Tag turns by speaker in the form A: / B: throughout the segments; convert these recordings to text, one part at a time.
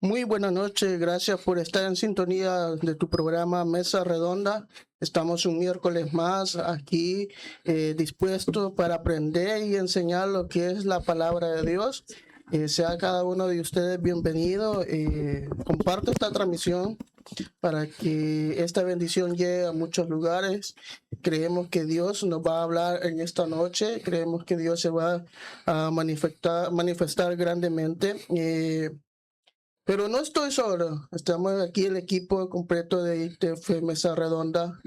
A: Muy buenas noches, gracias por estar en sintonía de tu programa Mesa Redonda. Estamos un miércoles más aquí dispuestos para aprender y enseñar lo que es la palabra de Dios. Sea cada uno de ustedes bienvenido. Comparto esta transmisión para que esta bendición llegue a muchos lugares. Creemos que Dios nos va a hablar en esta noche. Creemos que Dios se va a manifestar grandemente. Pero no estoy solo, estamos aquí el equipo completo de ITF Mesa Redonda.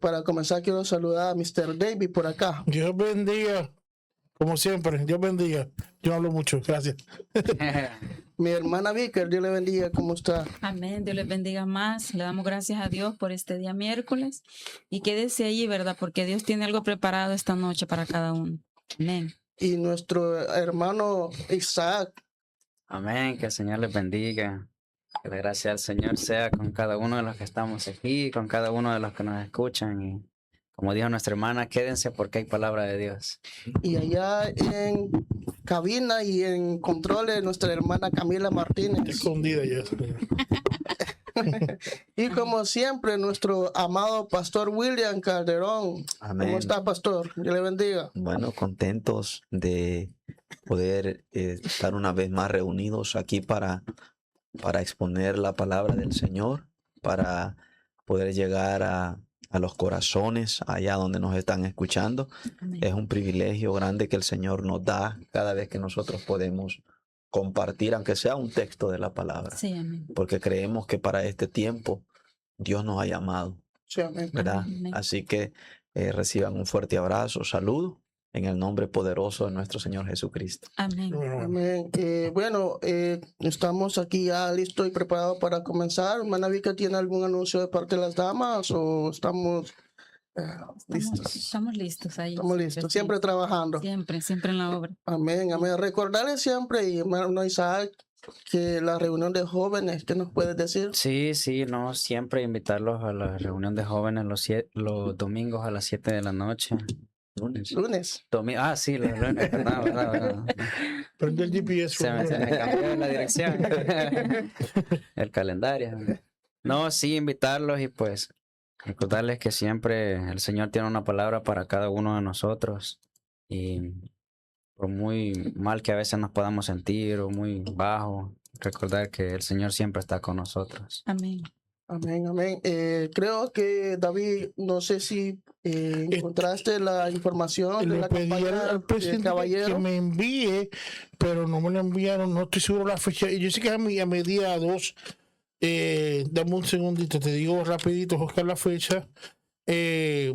A: Para comenzar quiero saludar a Mr. David por acá.
B: Dios bendiga, como siempre, Dios bendiga. Yo hablo mucho, gracias.
A: Mi hermana Vicker, Dios le bendiga, ¿cómo está?
C: Amén, Dios les bendiga más. Le damos gracias a Dios por este día miércoles y quédese allí, ¿verdad? Porque Dios tiene algo preparado esta noche para cada uno. Amén.
A: Y nuestro hermano Isaac.
D: Amén, que el Señor les bendiga. Que la gracia del Señor sea con cada uno de los que estamos aquí, con cada uno de los que nos escuchan. Y como dijo nuestra hermana, quédense porque hay palabra de Dios.
A: Y allá en cabina y en controles, nuestra hermana Camila Martínez.
B: Escondida ya.
A: Y como siempre, nuestro amado pastor William Calderón.
E: Amén.
A: ¿Cómo está, pastor? Dios le bendiga.
E: Bueno, contentos de poder estar una vez más reunidos aquí para exponer la palabra del Señor, para poder llegar a los corazones allá donde nos están escuchando.
C: Amén.
E: Es un privilegio grande que el Señor nos da cada vez que nosotros podemos compartir, aunque sea un texto de la palabra,
C: Sí, amén.
E: porque creemos que para este tiempo Dios nos ha llamado,
A: Sí, amén.
E: ¿verdad?
C: Amén.
E: Así que reciban un fuerte abrazo, saludo en el nombre poderoso de nuestro Señor Jesucristo.
C: Amén.
A: Amén. Bueno, estamos aquí ya listos y preparados para comenzar. Hermana Vika, ¿tiene algún anuncio de parte de las damas o estamos listos?
C: Estamos listos ahí.
A: Estamos listos, siempre trabajando.
C: Siempre, siempre en la obra.
A: Amén, amén. Recordarles siempre, y hermano Isaac, que la reunión de jóvenes, ¿qué nos puedes decir?
D: Sí, no, siempre invitarlos a la reunión de jóvenes los domingos a las 7 de la noche.
E: Lunes.
A: Lunes.
D: Sí, los lunes, verdad.
B: Prende el GPS.
D: Se me cambió la dirección. El calendario. No, sí, invitarlos y pues recordarles que siempre el Señor tiene una palabra para cada uno de nosotros. Y por muy mal que a veces nos podamos sentir o muy bajo, recordar que el Señor siempre está con nosotros.
C: Amén.
A: Amén, amén. Creo que David, no sé si encontraste la información de
B: Le
A: la
B: pedí
A: campaña
B: al
A: del
B: presidente que
A: caballero.
B: me envíe, pero no me lo enviaron, no estoy seguro la fecha. Yo sé que es a mediados. Dame un segundito, te digo rapidito, buscar la fecha de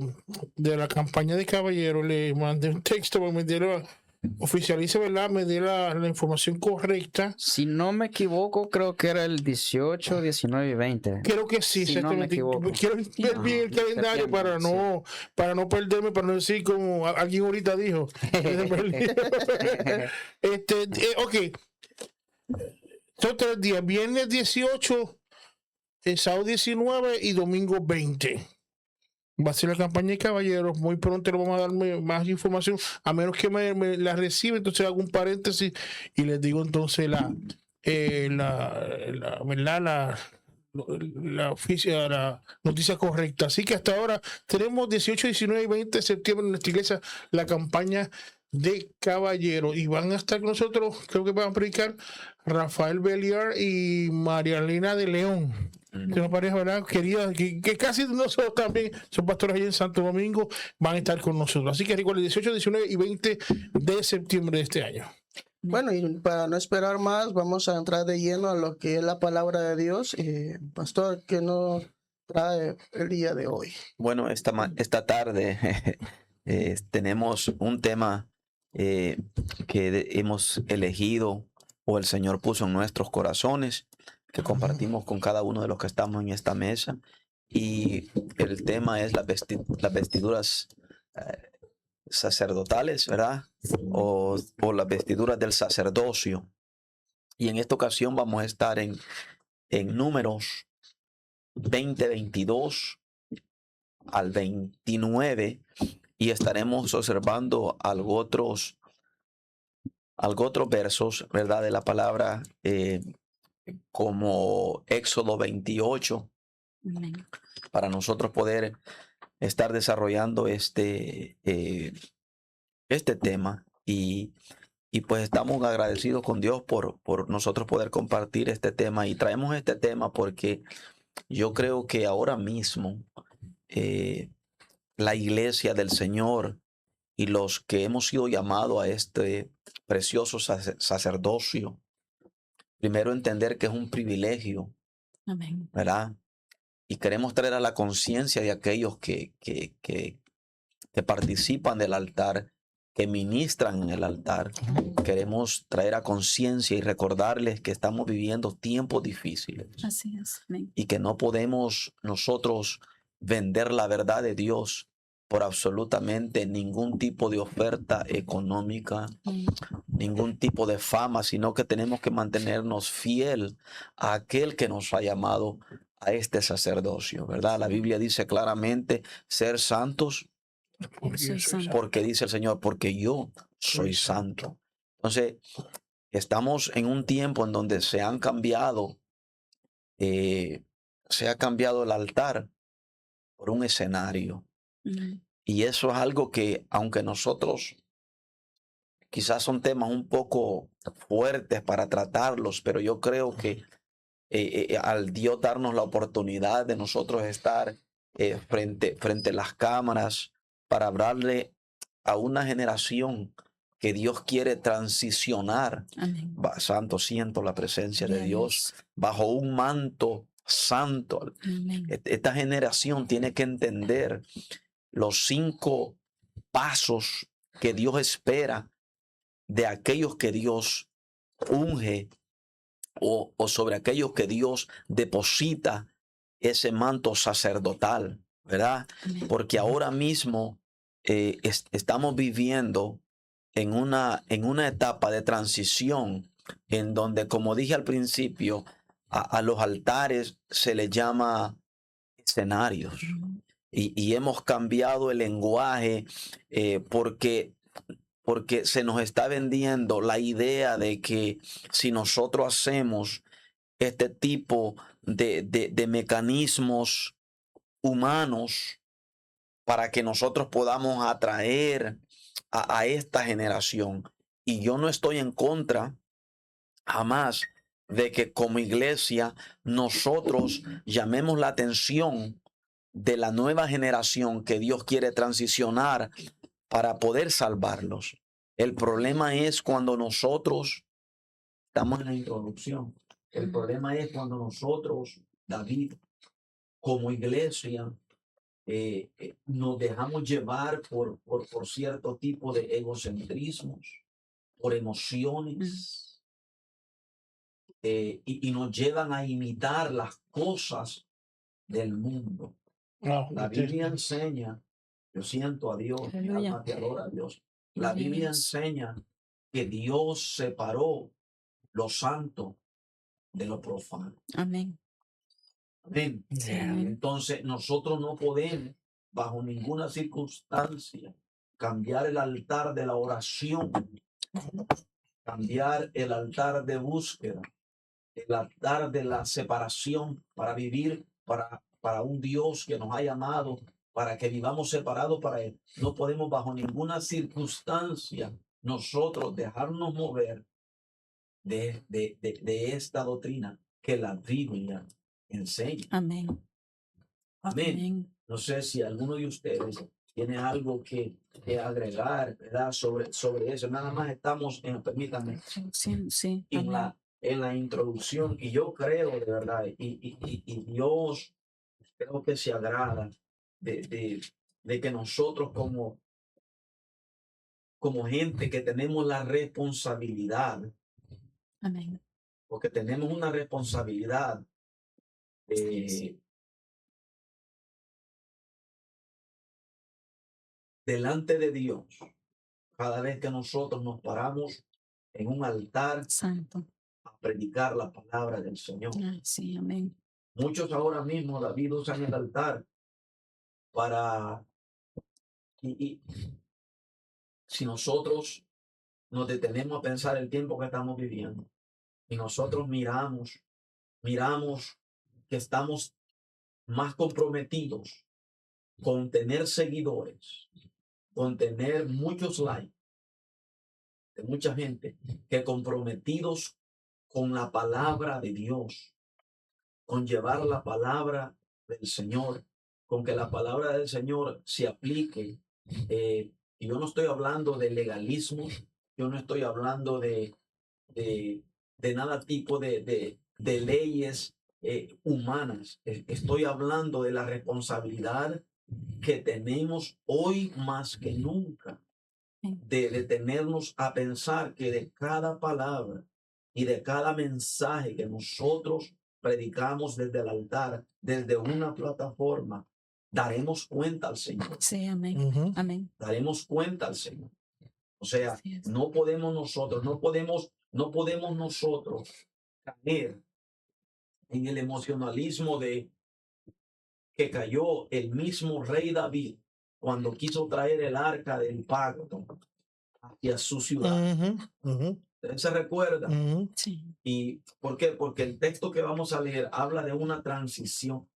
B: la campaña de caballero. Le mandé un texto para oficialice, ¿verdad? Me dé la información correcta.
D: Si no me equivoco, creo que era el 18, 19 y 20.
B: Creo que sí,
D: Si no me
B: exactamente.
D: equivoco.
B: Quiero ver bien el calendario
D: Septiembre,
B: para no perderme, para no decir como alguien ahorita dijo. Ok. Son 3 días, viernes 18, sábado 19 y domingo 20. Va a ser la campaña de caballeros. Muy pronto le vamos a dar más información, a menos que me la reciba. Entonces hago un paréntesis y les digo entonces la noticia correcta. Así que hasta ahora tenemos 18, 19 y 20 de septiembre en nuestra iglesia la campaña de caballeros, y van a estar con nosotros, creo que van a predicar Rafael Beliar y María Elena de León, que nos parece, ¿verdad? Querida, que casi nosotros también son pastores allí en Santo Domingo, van a estar con nosotros. Así que recuerden, 18, 19 y 20 de septiembre de este año.
A: Bueno, y para no esperar más, vamos a entrar de lleno a lo que es la palabra de Dios. Pastor, ¿qué nos trae el día de hoy?
E: Bueno, esta tarde tenemos un tema que hemos elegido o el Señor puso en nuestros corazones, que compartimos con cada uno de los que estamos en esta mesa. Y el tema es las vestiduras sacerdotales, ¿verdad? O las vestiduras del sacerdocio. Y en esta ocasión vamos a estar en Números 20, 22 al 29, y estaremos observando algo otros algo otros versos, ¿verdad? De la palabra, como Éxodo 28,
C: Amén.
E: para nosotros poder estar desarrollando este tema. Y pues estamos agradecidos con Dios por nosotros poder compartir este tema. Y traemos este tema porque yo creo que ahora mismo eh, la iglesia del Señor y los que hemos sido llamados a este precioso sacerdocio, primero entender que es un privilegio,
C: Amén.
E: ¿verdad? Y queremos traer a la conciencia de aquellos que participan del altar, que ministran en el altar. Queremos traer a conciencia y recordarles que estamos viviendo tiempos difíciles
C: Así es. Amén.
E: y que no podemos nosotros vender la verdad de Dios por absolutamente ningún tipo de oferta económica,
C: Amén.
E: ningún tipo de fama, sino que tenemos que mantenernos fiel a aquel que nos ha llamado a este sacerdocio, ¿verdad? La Biblia dice claramente ser santos,
B: Porque yo
C: Soy
B: soy
C: santo.
E: porque dice el Señor, porque yo soy santo. Entonces, estamos en un tiempo en donde se ha cambiado el altar por un escenario.
C: Amén.
E: Y eso es algo que, aunque nosotros quizás son temas un poco fuertes para tratarlos, pero yo creo que al Dios darnos la oportunidad de nosotros estar frente a las cámaras para hablarle a una generación que Dios quiere transicionar.
C: Amén.
E: Santo, siento la presencia de
C: Gloria a
E: Dios bajo un manto santo.
C: Amén.
E: Esta generación tiene que entender los 5 pasos que Dios espera de aquellos que Dios unge o sobre aquellos que Dios deposita ese manto sacerdotal, ¿verdad?
C: Amén.
E: Porque ahora mismo estamos viviendo en una etapa de transición en donde, como dije al principio, a los altares se les llama escenarios. Y hemos cambiado el lenguaje porque se nos está vendiendo la idea de que si nosotros hacemos este tipo de mecanismos humanos para que nosotros podamos atraer a esta generación. Y yo no estoy en contra jamás de que como iglesia nosotros llamemos la atención de la nueva generación que Dios quiere transicionar para poder salvarlos. El problema es cuando nosotros, estamos en la introducción, el problema es cuando nosotros, David, como iglesia, nos dejamos llevar por cierto tipo de egocentrismos, por emociones, y nos llevan a imitar las cosas del mundo.
B: No,
E: La Biblia enseña, yo siento a Dios, mi
C: Aleluya.
E: alma te adora a Dios. La
C: Gloria a
E: Biblia
C: Dios.
E: enseña que Dios separó lo santo de lo profano.
C: Amén.
E: Amén.
C: Sí,
B: Yeah.
C: amén.
E: Entonces nosotros no podemos, bajo ninguna circunstancia, cambiar el altar de la oración, cambiar el altar de búsqueda, el altar de la separación para vivir para un Dios que nos ha llamado, para que vivamos separados para Él. No podemos bajo ninguna circunstancia nosotros dejarnos mover de esta doctrina que la Biblia enseña.
C: Amén.
E: Amén.
C: Amén.
E: No sé si alguno de ustedes tiene algo que agregar, ¿verdad? sobre eso. Nada más estamos permítanme,
C: Sí, sí.
E: en
C: Amén.
E: la introducción, y yo creo de verdad, y Dios creo que se agrada de que nosotros como gente que tenemos la responsabilidad,
C: Amén.
E: porque tenemos una responsabilidad delante de Dios, cada vez que nosotros nos paramos en un altar
C: Santo.
E: a predicar la palabra del Señor.
C: Ay, sí, amén.
E: Muchos ahora mismo, David, usan el altar para, y si nosotros
F: nos detenemos a pensar el tiempo que estamos viviendo y nosotros miramos que estamos más comprometidos con tener seguidores, con tener muchos likes de mucha gente, que comprometidos con la palabra de Dios, con llevar la palabra del Señor, con que la palabra del Señor se aplique. Y yo no estoy hablando de legalismo, yo no estoy hablando de nada tipo de leyes humanas. Estoy hablando de la responsabilidad que tenemos hoy más que nunca, de detenernos a pensar que de cada palabra y de cada mensaje que nosotros predicamos desde el altar, desde una plataforma, daremos cuenta al Señor.
C: Sí, amén.
B: Ujú.
C: Amén.
F: Daremos cuenta al Señor. O sea,
C: Así es.
F: no podemos nosotros caer en el emocionalismo de que cayó el mismo rey David cuando quiso traer el arca del pacto hacia su ciudad.
B: Ujú, ujú,
F: ¿Ustedes se recuerdan?
B: ujú.
C: Sí.
F: ¿Y por qué? Porque el texto que vamos a leer habla de una transición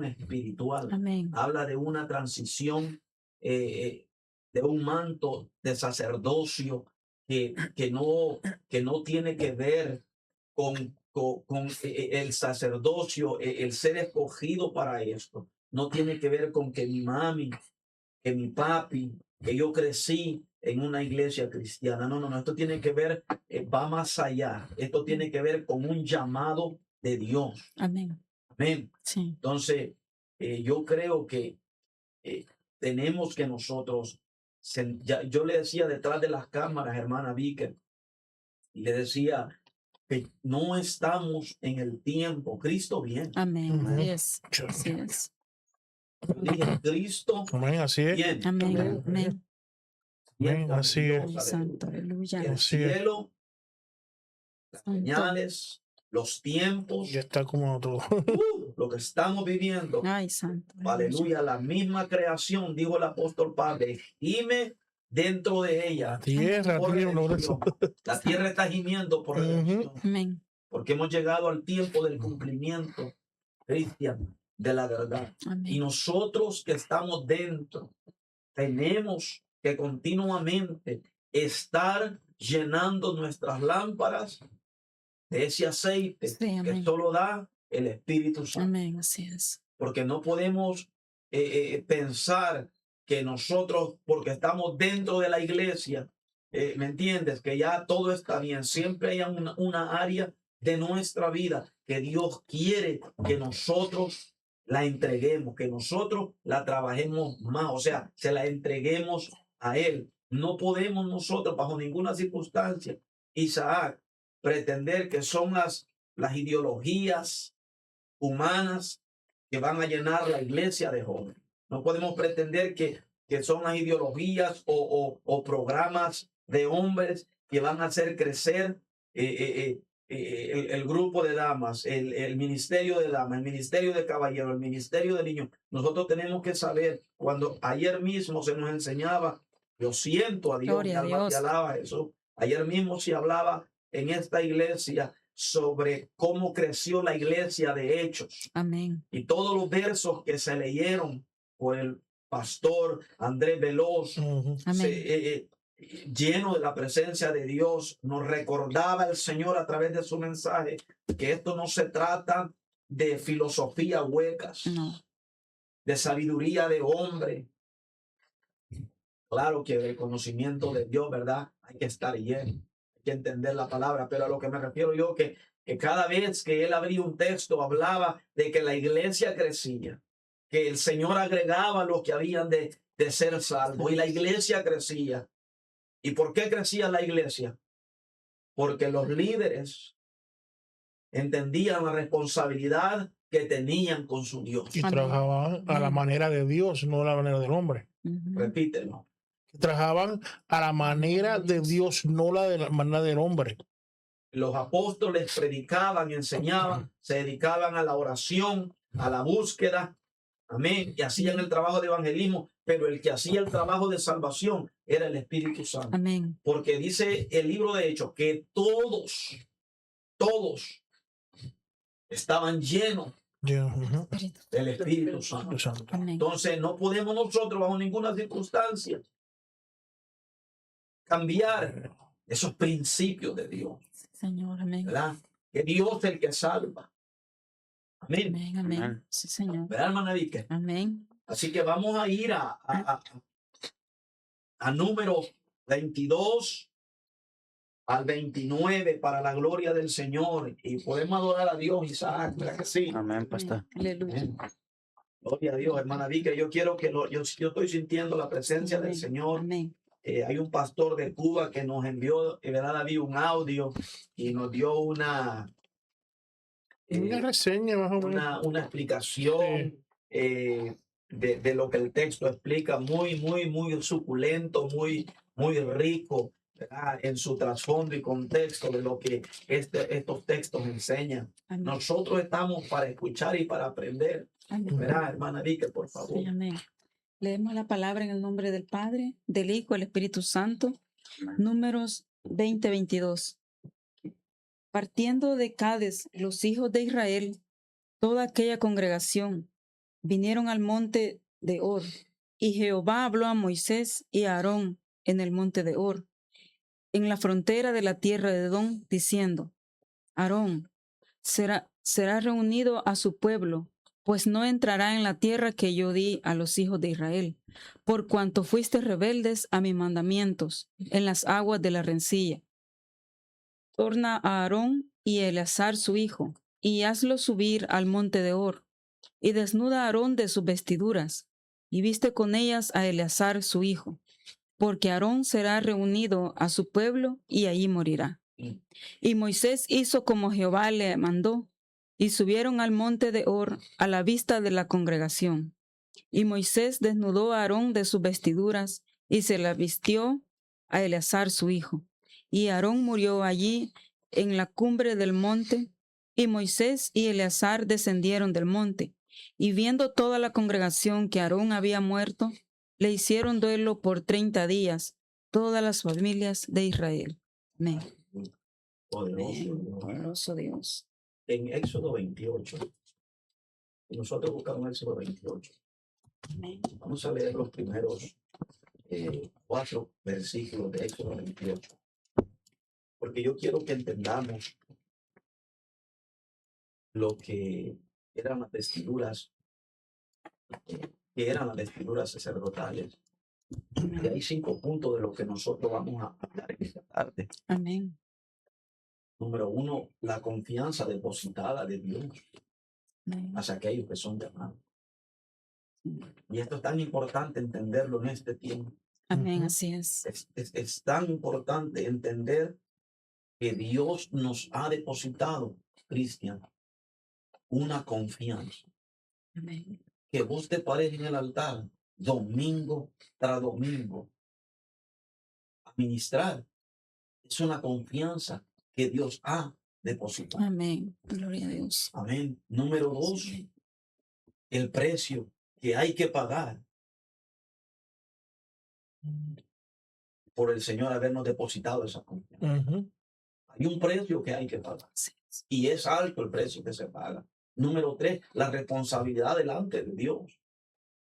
F: espiritual.
C: Amén.
F: Habla de una transición, de un manto de sacerdocio que no tiene que ver con el sacerdocio, el ser escogido para esto. No tiene que ver con que mi mami, que mi papi, que yo crecí en una iglesia cristiana. No, no, no. Esto tiene que ver, va más allá. Esto tiene que ver con un llamado de Dios.
C: Amén.
F: Amén.
C: Sí.
F: Entonces, yo creo que tenemos que nosotros, yo le decía detrás de las cámaras, hermana Víquer, y le decía que no estamos en el tiempo. Cristo viene.
C: Amén.
B: Ujú.
C: Así es. Así es.
F: Yo dije, Cristo
B: Amén, así es.
F: viene.
C: Amén.
A: Amén.
C: Amén.
B: Amén, así es.
F: Dios,
C: Ay, santo, aleluya.
F: el
B: Así es.
F: cielo, las
C: Santo.
F: señales, los tiempos,
B: Ya está como todo.
F: lo que estamos viviendo.
C: Ay, santo.
F: Aleluya, la misma creación, dijo el apóstol Pablo, gime dentro de
B: La
F: ella.
B: tierra
F: por
B: tiene un
F: redención. La tierra está gimiendo por
B: Ujú.
F: redención,
C: Amén.
F: porque hemos llegado al tiempo del cumplimiento, Cristian, de la verdad. Y
C: Amén.
F: nosotros que estamos dentro, tenemos que continuamente estar llenando nuestras lámparas de ese aceite
C: Sí,
F: que
C: amén.
F: solo da el Espíritu Santo.
C: Amén. Así es.
F: Porque no podemos pensar que nosotros, porque estamos dentro de la iglesia, ¿me entiendes? Que ya todo está bien. Siempre hay una área de nuestra vida que Dios quiere que nosotros la entreguemos, que nosotros la trabajemos más, o sea, se la entreguemos a Él. No podemos nosotros, bajo ninguna circunstancia, Isaac, pretender que son las ideologías humanas que van a llenar la iglesia de jóvenes. No podemos pretender que son las ideologías o programas de hombres que van a hacer crecer el grupo de damas, el ministerio de damas, el ministerio de caballeros, el ministerio de niños. Nosotros tenemos que saber, cuando ayer mismo se nos enseñaba, yo siento a Dios,
C: Gloria a
F: mi alma te
C: Dios.
F: alaba eso. Ayer mismo se hablaba en esta iglesia sobre cómo creció la iglesia de Hechos
C: Amén.
F: y todos los versos que se leyeron por el pastor Andrés Veloz,
B: Ujú.
C: Amén.
F: lleno de la presencia de Dios, nos recordaba el Señor a través de su mensaje que esto no se trata de filosofía huecas,
C: No.
F: de sabiduría de hombre. Claro que el conocimiento de Dios, ¿verdad? Hay que estar lleno, hay que entender la palabra, pero a lo que me refiero yo, que cada vez que él abría un texto hablaba de que la iglesia crecía, que el Señor agregaba a los que habían de ser salvos y la iglesia crecía. ¿Y por qué crecía la iglesia? Porque los líderes entendían la responsabilidad que tenían con su Dios.
B: Y
C: Amén.
B: trabajaban a la
C: Amén.
B: manera de Dios, no a la manera del hombre.
C: Ujú.
F: Repítelo.
B: Trabajaban a la manera de Dios, no la de la manera del hombre.
F: Los apóstoles predicaban, enseñaban, se dedicaban a la oración, a la búsqueda Amén. Y hacían el trabajo de evangelismo, pero el que hacía el trabajo de salvación era el Espíritu Santo.
C: Amén.
F: Porque dice el libro de Hechos que todos estaban llenos del Espíritu Santo.
C: Amén.
F: Entonces no podemos nosotros bajo ninguna circunstancia cambiar esos principios de Dios,
C: Señor, amén.
F: ¿verdad? Que Dios es el que salva. Amén.
C: Amén, amén.
D: Amén.
C: Sí, Señor.
F: ¿Verdad, hermana Vicky?
C: Amén.
F: Así que vamos a ir a números 22 al 29 para la gloria del Señor. Y podemos adorar a Dios, Isaac, ¿verdad que sí?
D: Amén, pastor.
C: Aleluya.
F: Amén. Gloria a Dios, hermana Vicky. Yo quiero que yo estoy sintiendo la presencia del
C: Amén.
F: Señor.
C: Amén.
F: Hay un pastor de Cuba que nos envió, ¿verdad, David? Un audio y nos dio una
B: reseña más o menos.
F: una explicación de lo que el texto explica, muy suculento, muy rico, ¿verdad? En su trasfondo y contexto de lo que estos textos enseñan.
C: Amén.
F: Nosotros estamos para escuchar y para aprender.
C: Amén.
F: ¿Verdad, hermana Vicky, por favor?
C: Sí, amén. Leemos la palabra en el nombre del Padre, del Hijo, del Espíritu Santo. Números 20-22. Partiendo de Cades, los hijos de Israel, toda aquella congregación, vinieron al monte de Hor, y Jehová habló a Moisés y a Aarón en el monte de Hor, en la frontera de la tierra de Edom, diciendo: Aarón será reunido a su pueblo, pues no entrará en la tierra que yo di a los hijos de Israel, por cuanto fuiste rebeldes a mis mandamientos en las aguas de la rencilla. Torna a Aarón y a Eleazar su hijo, y hazlo subir al monte de Hor, y desnuda a Aarón de sus vestiduras, y viste con ellas a Eleazar su hijo, porque Aarón será reunido a su pueblo, y allí morirá. Y Moisés hizo como Jehová le mandó, y subieron al monte de Hor a la vista de la congregación. Y Moisés desnudó a Aarón de sus vestiduras, y se las vistió a Eleazar su hijo. Y Aarón murió allí en la cumbre del monte, y Moisés y Eleazar descendieron del monte. Y viendo toda la congregación que Aarón había muerto, le hicieron duelo por 30 días, todas las familias de Israel. Amén. Poderoso Dios.
F: En Éxodo 28. Y nosotros buscamos Éxodo 28.
C: Amén.
F: Vamos a leer los primeros 4 versículos de Éxodo 28. Porque yo quiero que entendamos lo que eran las vestiduras, sacerdotales. Y hay 5 puntos de lo que nosotros vamos a hablar en esta tarde.
C: Amén.
F: Número 1, la confianza depositada de Dios
C: Amén.
F: hacia aquellos que son llamados. Y esto es tan importante entenderlo en este tiempo.
C: Amén, así es.
F: Es tan importante entender que Dios nos ha depositado, Cristian, una confianza.
C: Amén.
F: Que vos te pares en el altar domingo tras domingo a ministrar. Es una confianza que Dios ha depositado.
C: Amén. Gloria a Dios.
F: Amén. Número 2, el precio que hay que pagar por el Señor habernos depositado esa confianza. Hay un precio que hay que pagar. Y es alto el precio que se paga. Número 3, la responsabilidad delante de Dios.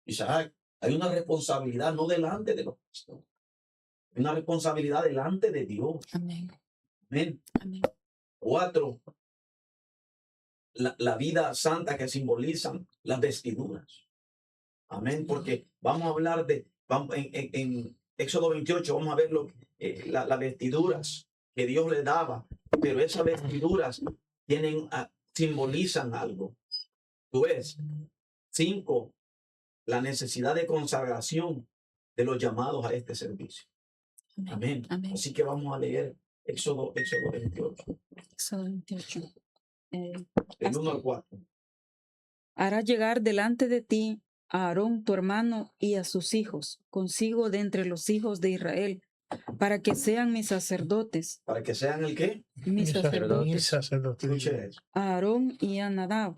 F: Isaac, hay una responsabilidad no delante de los pastores. Hay una responsabilidad delante de Dios.
C: Amén.
F: Amén.
C: Amén.
F: 4, la vida santa que simbolizan las vestiduras. Amén. Porque vamos a hablar en Éxodo 28, vamos a ver las vestiduras que Dios le daba. Pero esas vestiduras simbolizan algo. Tú ves. 5, la necesidad de consagración de los llamados a este servicio. Amén.
C: Amén.
F: Así que vamos a leer Éxodo 28.
C: Éxodo 28.
F: Del 1 al 4.
C: Hará llegar delante de ti a Aarón tu hermano y a sus hijos, consigo de entre los hijos de Israel, para que sean mis sacerdotes.
F: ¿Para que sean el qué?
C: Mis sacerdotes.
F: Escuche eso.
C: A Aarón y a Nadab,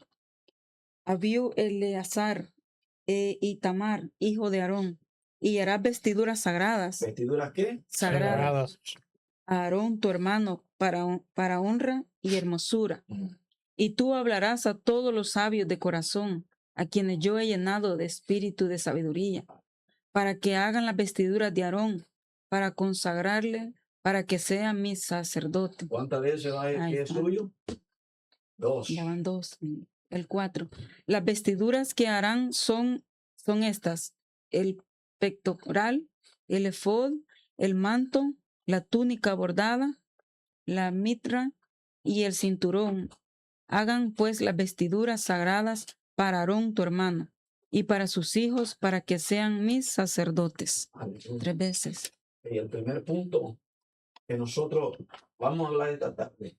C: a Abiú, Eleazar Itamar, hijo de Aarón, y harás vestiduras sagradas,
F: ¿Vestiduras qué?
C: sagradas a Aarón tu hermano para honra y hermosura. Y tú hablarás a todos los sabios de corazón, a quienes yo he llenado de espíritu de sabiduría, para que hagan las vestiduras de Aarón, para consagrarle, para que sean mis sacerdotes.
F: ¿Cuántas veces va a
C: Ahí
F: que es
C: está.
F: suyo? 2.
C: Ya van 2. El 4. Las vestiduras que harán son estas: el pectoral, el efod, el manto, la túnica bordada, la mitra y el cinturón. Hagan pues las vestiduras sagradas para Aarón tu hermano y para sus hijos, para que sean mis sacerdotes. 3 veces.
F: Y el primer punto que nosotros vamos a hablar esta tarde,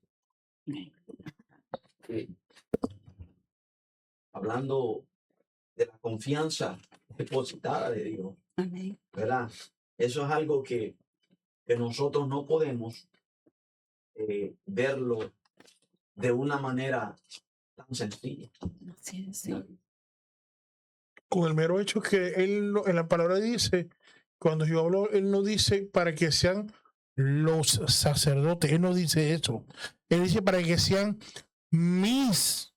F: hablando de la confianza depositada de Dios,
C: Amén.
F: ¿verdad? Eso es algo que nosotros no podemos verlo de una manera tan sencilla.
C: Sí, sí.
B: Con el mero hecho que él en la palabra dice, cuando yo hablo, él no dice para que sean los sacerdotes, él no dice eso. Él dice para que sean mis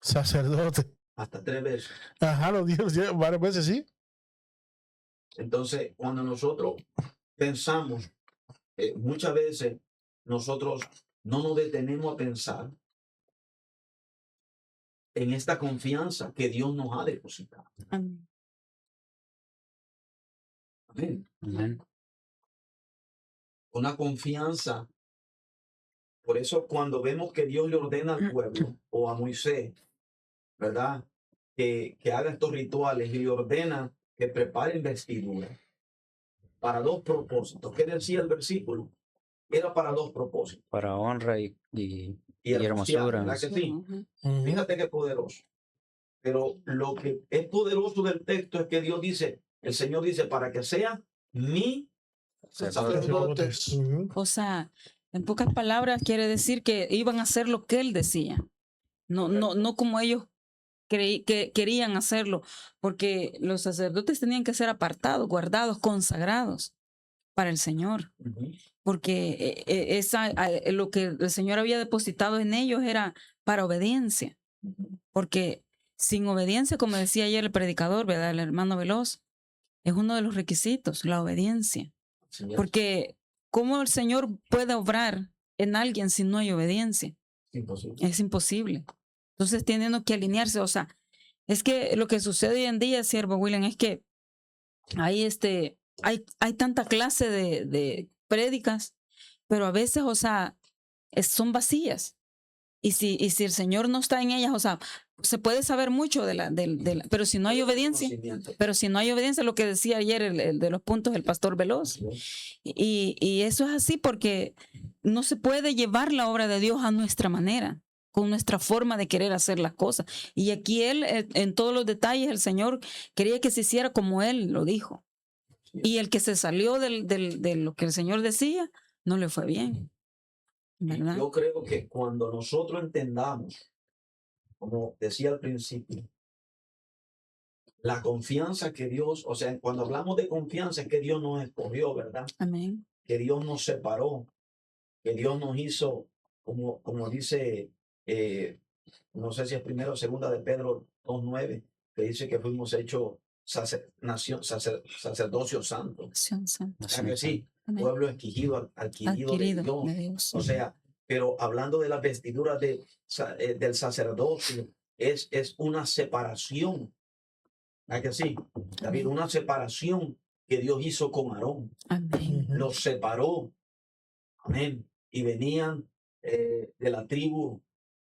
B: sacerdotes.
F: Hasta 3 veces.
B: Ajá, lo dijo varias veces, sí.
F: Entonces, cuando nosotros pensamos, muchas veces nosotros no nos detenemos a pensar en esta confianza que Dios nos ha depositado.
C: Amén.
F: Amén.
D: Amén.
F: Una confianza. Por eso cuando vemos que Dios le ordena al pueblo o a Moisés, ¿verdad? Que haga estos rituales y le ordena que preparen vestiduras para 2 propósitos. ¿Qué decía el versículo? Era para 2 propósitos.
D: Para honra y
F: hermosura,
D: hermosura.
F: ¿verdad que sí?
B: Ujú.
F: Fíjate qué poderoso. Pero lo que es poderoso del texto es que Dios dice, el Señor dice, para que sea mi sacerdotes.
B: Ujú.
C: O sea, en pocas palabras quiere decir que iban a hacer lo que él decía. No como ellos que querían hacerlo, porque los sacerdotes tenían que ser apartados, guardados, consagrados para el Señor,
F: Ujú.
C: porque lo que el Señor había depositado en ellos era para obediencia, porque sin obediencia, como decía ayer el predicador, ¿verdad? El hermano Veloz, es uno de los requisitos, la obediencia,
F: Así es.
C: porque ¿cómo el Señor puede obrar en alguien si no hay obediencia?
F: Imposible.
C: Es imposible. Entonces tienen que alinearse. O sea, es que lo que sucede hoy en día, siervo William, es que hay tanta clase de prédicas, pero a veces, o sea, son vacías. Y si el Señor no está en ellas, o sea, se puede saber mucho pero si no hay obediencia, lo que decía ayer el de los puntos del pastor Veloz. Y eso es así porque no se puede llevar la obra de Dios a nuestra manera, con nuestra forma de querer hacer las cosas. Y aquí en todos los detalles, el Señor quería que se hiciera como Él lo dijo. Y el que se salió de lo que el Señor decía, no le fue bien. ¿Verdad?
F: Yo creo que cuando nosotros entendamos, como decía al principio, la confianza que Dios, o sea, cuando hablamos de confianza es que Dios nos escogió, ¿verdad?
C: Amén.
F: Que Dios nos separó, que Dios nos hizo, como dice, no sé si es primero o segunda de Pedro 2:9, que dice que fuimos hechos sacerdocio santo. O sea que sí,
C: Amén.
F: pueblo adquirido de Dios.
C: de Dios.
F: O sea, pero hablando de las vestiduras del sacerdocio, es una separación. ¿Verdad que sí? David, una separación que Dios hizo con Aarón.
C: Amén.
F: Los separó. Amén. Y venían de la tribu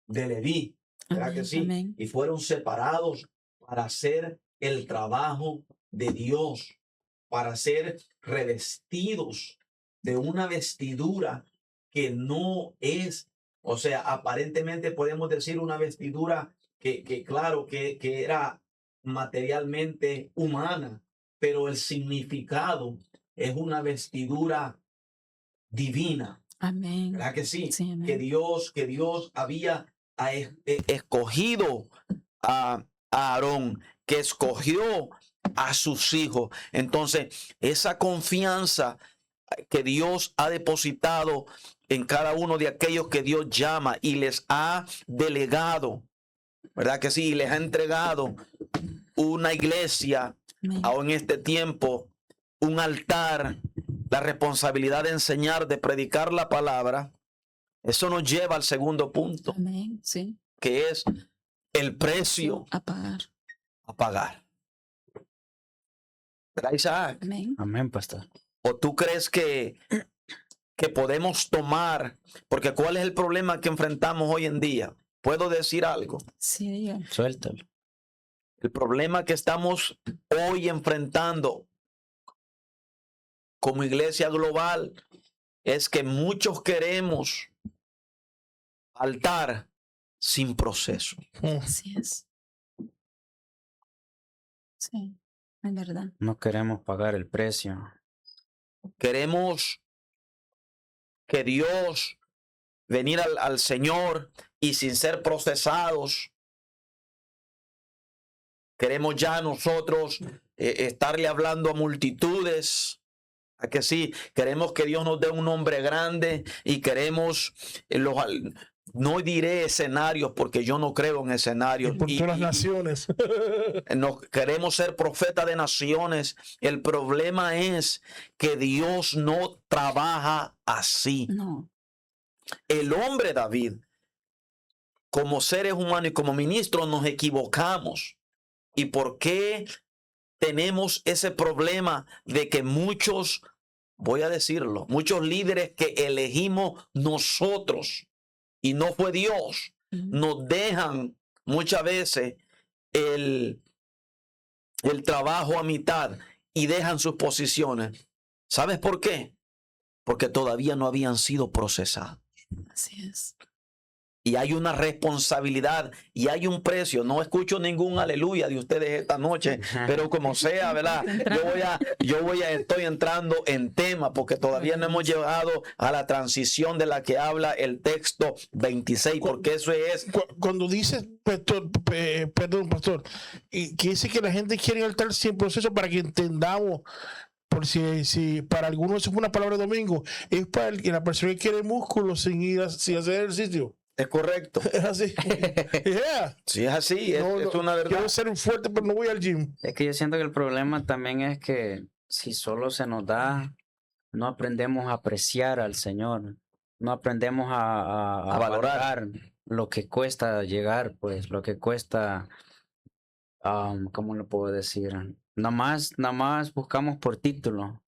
F: de Leví. ¿Verdad que sí?
C: Amén.
F: Y fueron separados para hacer el trabajo de Dios, para ser revestidos de una vestidura que no es, o sea, aparentemente podemos decir una vestidura que claro, que era materialmente humana, pero el significado es una vestidura divina.
C: Amén.
F: ¿Verdad que sí?
C: Sí, amén.
F: Que Dios había escogido a Aarón
E: que escogió a sus hijos. Entonces, esa confianza que Dios ha depositado en cada uno de aquellos que Dios llama y les ha delegado, ¿verdad que sí? Y les ha entregado una iglesia,
C: Amén.
E: aún en este tiempo, un altar, la responsabilidad de enseñar, de predicar la palabra. Eso nos lleva al segundo punto,
C: Amén. Sí.
E: que es el precio
C: A pagar.
E: a pagar. ¿Verdad, Isaac?
C: Amén.
D: Amén, pastor.
E: ¿O tú crees que podemos tomar? Porque ¿cuál es el problema que enfrentamos hoy en día? ¿Puedo decir algo?
C: Sí, dígalo.
D: Suéltalo.
E: El problema que estamos hoy enfrentando como iglesia global es que muchos queremos altar sin proceso.
C: Así es. Sí, es verdad.
D: No queremos pagar el precio.
E: Queremos que Dios venir al Señor y sin ser procesados. Queremos ya nosotros estarle hablando a multitudes. ¿A que sí? Queremos que Dios nos dé un nombre grande y queremos no diré escenarios porque yo no creo en escenarios.
B: Por todas las naciones.
E: No queremos ser profetas de naciones. El problema es que Dios no trabaja así.
C: No.
E: El hombre David, como seres humanos y como ministros, nos equivocamos. ¿Y por qué tenemos ese problema de que muchos, voy a decirlo, muchos líderes que elegimos nosotros y no fue Dios, nos dejan muchas veces el trabajo a mitad y dejan sus posiciones? ¿Sabes por qué? Porque todavía no habían sido procesados.
C: Así es.
E: Y hay una responsabilidad y hay un precio. No escucho ningún aleluya de ustedes esta noche, pero como sea, ¿verdad? Estoy entrando en tema porque todavía no hemos llegado a la transición de la que habla el texto 26, porque eso es.
B: Cuando dices, perdón, pastor, y que dice que la gente quiere altar sin proceso, para que entendamos, por si para algunos eso fue una palabra de domingo, es para la persona que quiere músculo sin hacer ejercicio.
E: Es correcto.
B: Es así. Yeah.
E: Sí, es así, es una verdad.
B: Quiero ser un fuerte, pero no voy al gym.
D: Es que yo siento que el problema también es que si solo se nos da, no aprendemos a apreciar al Señor, no aprendemos a valorar lo que cuesta llegar, pues lo que cuesta, ¿cómo lo puedo decir? Nada más buscamos por título.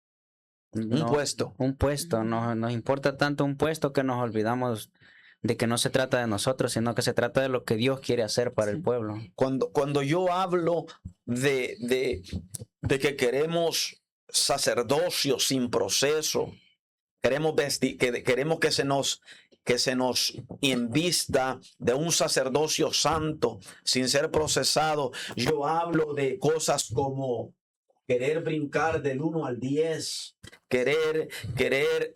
E: Un puesto.
D: Un puesto, nos importa tanto un puesto que nos olvidamos de que no se trata de nosotros, sino que se trata de lo que Dios quiere hacer para el pueblo.
E: Cuando yo hablo de que queremos sacerdocio sin proceso, queremos que se nos invista de un sacerdocio santo sin ser procesado, yo hablo de cosas como querer brincar del 1 al 10, querer,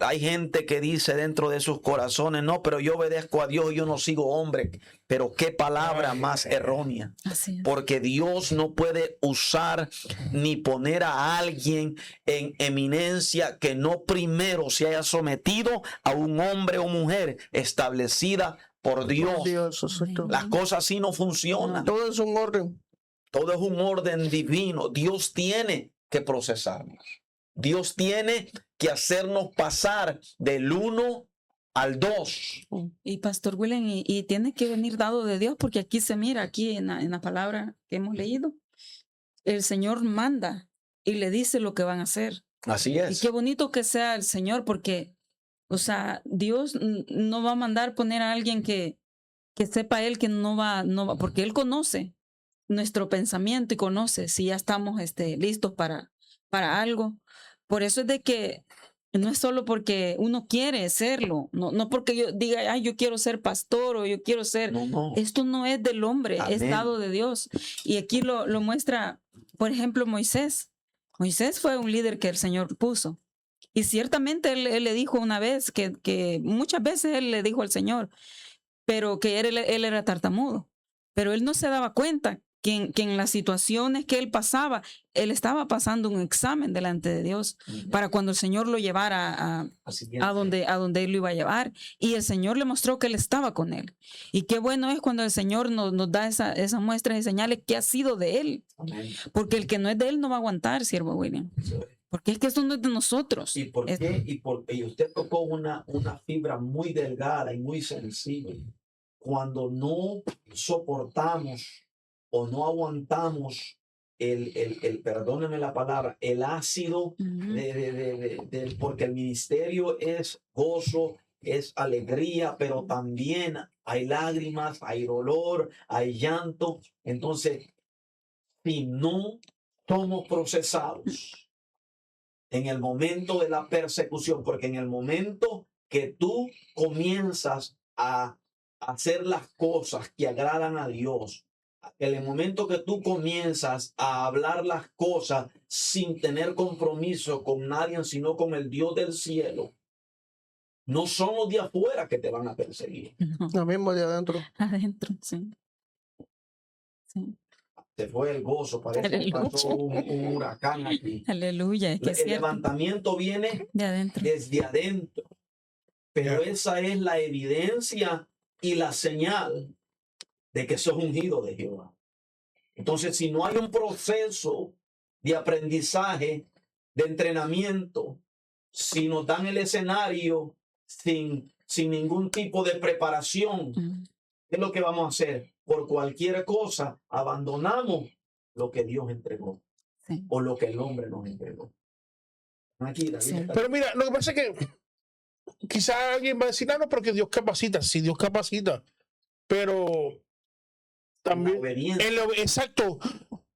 E: hay gente que dice dentro de sus corazones, no, pero yo obedezco a Dios y yo no sigo hombre. Pero qué palabra más errónea.
C: Así es.
E: Porque Dios no puede usar ni poner a alguien en eminencia que no primero se haya sometido a un hombre o mujer establecida por Dios.
A: Exacto.
E: Las cosas así no funcionan.
A: Todo es un orden.
E: Todo es un orden divino. Dios tiene que procesarnos. Dios tiene que hacernos pasar del 1 al 2.
C: Y Pastor William, y tiene que venir dado de Dios, porque aquí se mira, aquí en la palabra que hemos leído, el Señor manda y le dice lo que van a hacer.
E: Así
C: Y
E: es.
C: qué bonito que sea el Señor, porque, o sea, Dios no va a mandar poner a alguien que sepa Él que no va, porque Él conoce nuestro pensamiento y conoce si ya estamos listos para algo. Por eso es de que no es solo porque uno quiere serlo, no porque yo diga, ay, yo quiero ser pastor o yo quiero ser.
E: No.
C: Esto no es del hombre, es
E: Amén.
C: dado de Dios. Y aquí lo muestra, por ejemplo, Moisés. Moisés fue un líder que el Señor puso. Y ciertamente él le dijo una vez, que muchas veces él le dijo al Señor, pero que él era tartamudo. Pero él no se daba cuenta que en las situaciones que él pasaba, él estaba pasando un examen delante de Dios para cuando el Señor lo llevara
F: Así
C: a donde él lo iba a llevar. Y el Señor le mostró que él estaba con él. Y qué bueno es cuando el Señor nos da esas muestras y señales que ha sido de él.
F: Amén.
C: Porque el que no es de él no va a aguantar, siervo William. Porque es que esto no es de nosotros.
F: ¿Y por
C: Es-
F: qué? Y usted tocó una fibra muy delgada y muy sensible. Cuando no soportamos o no aguantamos perdónenme la palabra, el ácido,
C: Ujú.
F: porque el ministerio es gozo, es alegría, pero también hay lágrimas, hay dolor, hay llanto. Entonces, si no somos procesados en el momento de la persecución, porque en el momento que tú comienzas a hacer las cosas que agradan a Dios, en el momento que tú comienzas a hablar las cosas sin tener compromiso con nadie, sino con el Dios del cielo, no son los de afuera que te van a perseguir.
C: No,
A: Lo mismo de adentro.
C: adentro, sí. Sí.
F: Se fue el gozo, parece que
C: Aleluya.
F: pasó un huracán aquí.
C: Aleluya, es que es
F: El
C: cierto.
F: levantamiento viene
C: De adentro.
F: desde adentro. Pero
B: Ya.
F: esa es la evidencia y la señal de que sos ungido de Jehová. Entonces, si no hay un proceso de aprendizaje, de entrenamiento, si nos dan el escenario sin ningún tipo de preparación,
C: Mm,
F: ¿qué es lo que vamos a hacer? Por cualquier cosa, abandonamos lo que Dios entregó
C: sí.
F: o lo que el hombre nos entregó. Aquí, David,
C: Sí.
F: está-
B: Pero mira, lo que pasa es que quizá alguien va a decir, no, porque Dios capacita. Sí, Dios capacita. Pero
F: la
B: también,
F: obediencia.
B: exacto,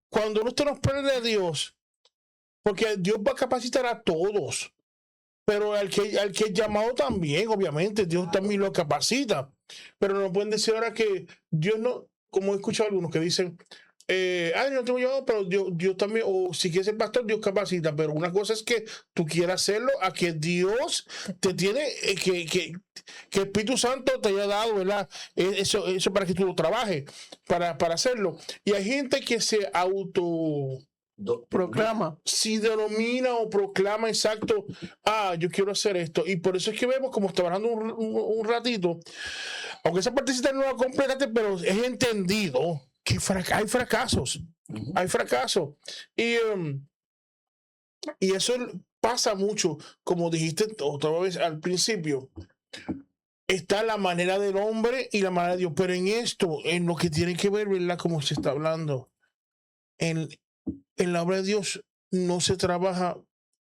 B: cuando usted nos prende a Dios, porque Dios va a capacitar a todos, pero al que es llamado también, obviamente, Dios también lo capacita. Pero no pueden decir ahora que Dios no, como he escuchado algunos que dicen, yo no tengo llamado, pero Dios también, o si quieres ser pastor, Dios capacita. Pero una cosa es que tú quieras hacerlo, a que Dios te tiene, que el Espíritu Santo te haya dado, ¿verdad? Eso para que tú lo trabajes, para hacerlo. Y hay gente que se
A: Proclama.
B: si denomina o proclama exacto, yo quiero hacer esto. Y por eso es que vemos, como está hablando un ratito, aunque esa partecita no la completaste, pero es entendido que hay fracasos.
F: Ujú.
B: Hay fracasos. Y eso pasa mucho, como dijiste otra vez al principio. Está la manera del hombre y la manera de Dios. Pero en esto, en lo que tiene que ver, ¿verdad? Como se está hablando, en la obra de Dios no se trabaja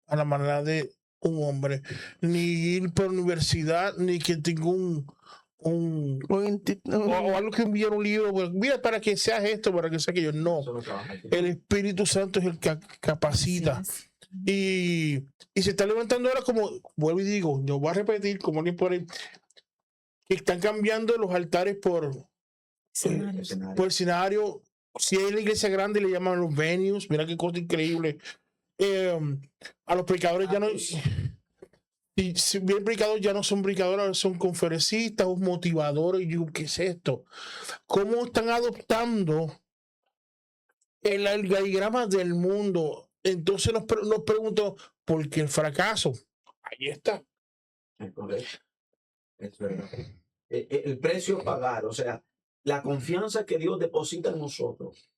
B: a la manera de un hombre, ni ir por universidad, ni que tenga o algo que enviar un libro, bueno, mira, para que seas esto, para que sea aquello. No,
F: Eso no trabaja aquí.
B: el Espíritu Santo es el que capacita.
C: Así es.
B: Y se está levantando ahora, como vuelvo y digo, yo voy a repetir, como ni por ahí, que están cambiando los altares por
C: Escenarios.
B: escenario. Si hay la iglesia grande, le llaman los venues. Mira qué cosa increíble. A los predicadores ya no. Y si bien predicadores ya no son predicadores, ahora son conferencistas o motivadores. Y yo, ¿qué es esto? ¿Cómo están adoptando el organigrama del mundo? Entonces nos pregunto, ¿por qué el fracaso? Ahí está.
F: Es correcto. Es verdad. El precio a pagar, o sea, la confianza que Dios deposita en nosotros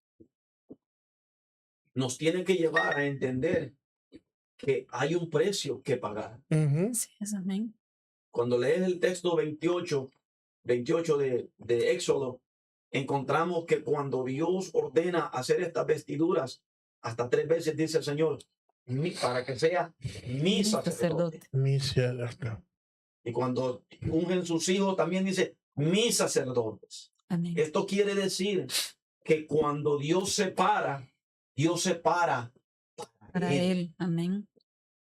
F: nos tiene que llevar a entender que hay un precio que pagar.
B: Ujú.
C: Así es, amén.
F: Cuando lees el texto 28 de Éxodo, encontramos que cuando Dios ordena hacer estas vestiduras, hasta 3 veces dice el Señor, para que sea mi sacerdote.
B: Miserable.
F: Y cuando ungen sus hijos, también dice mis sacerdotes.
C: Amén.
F: Esto quiere decir que cuando Dios separa
C: Para él. Amén.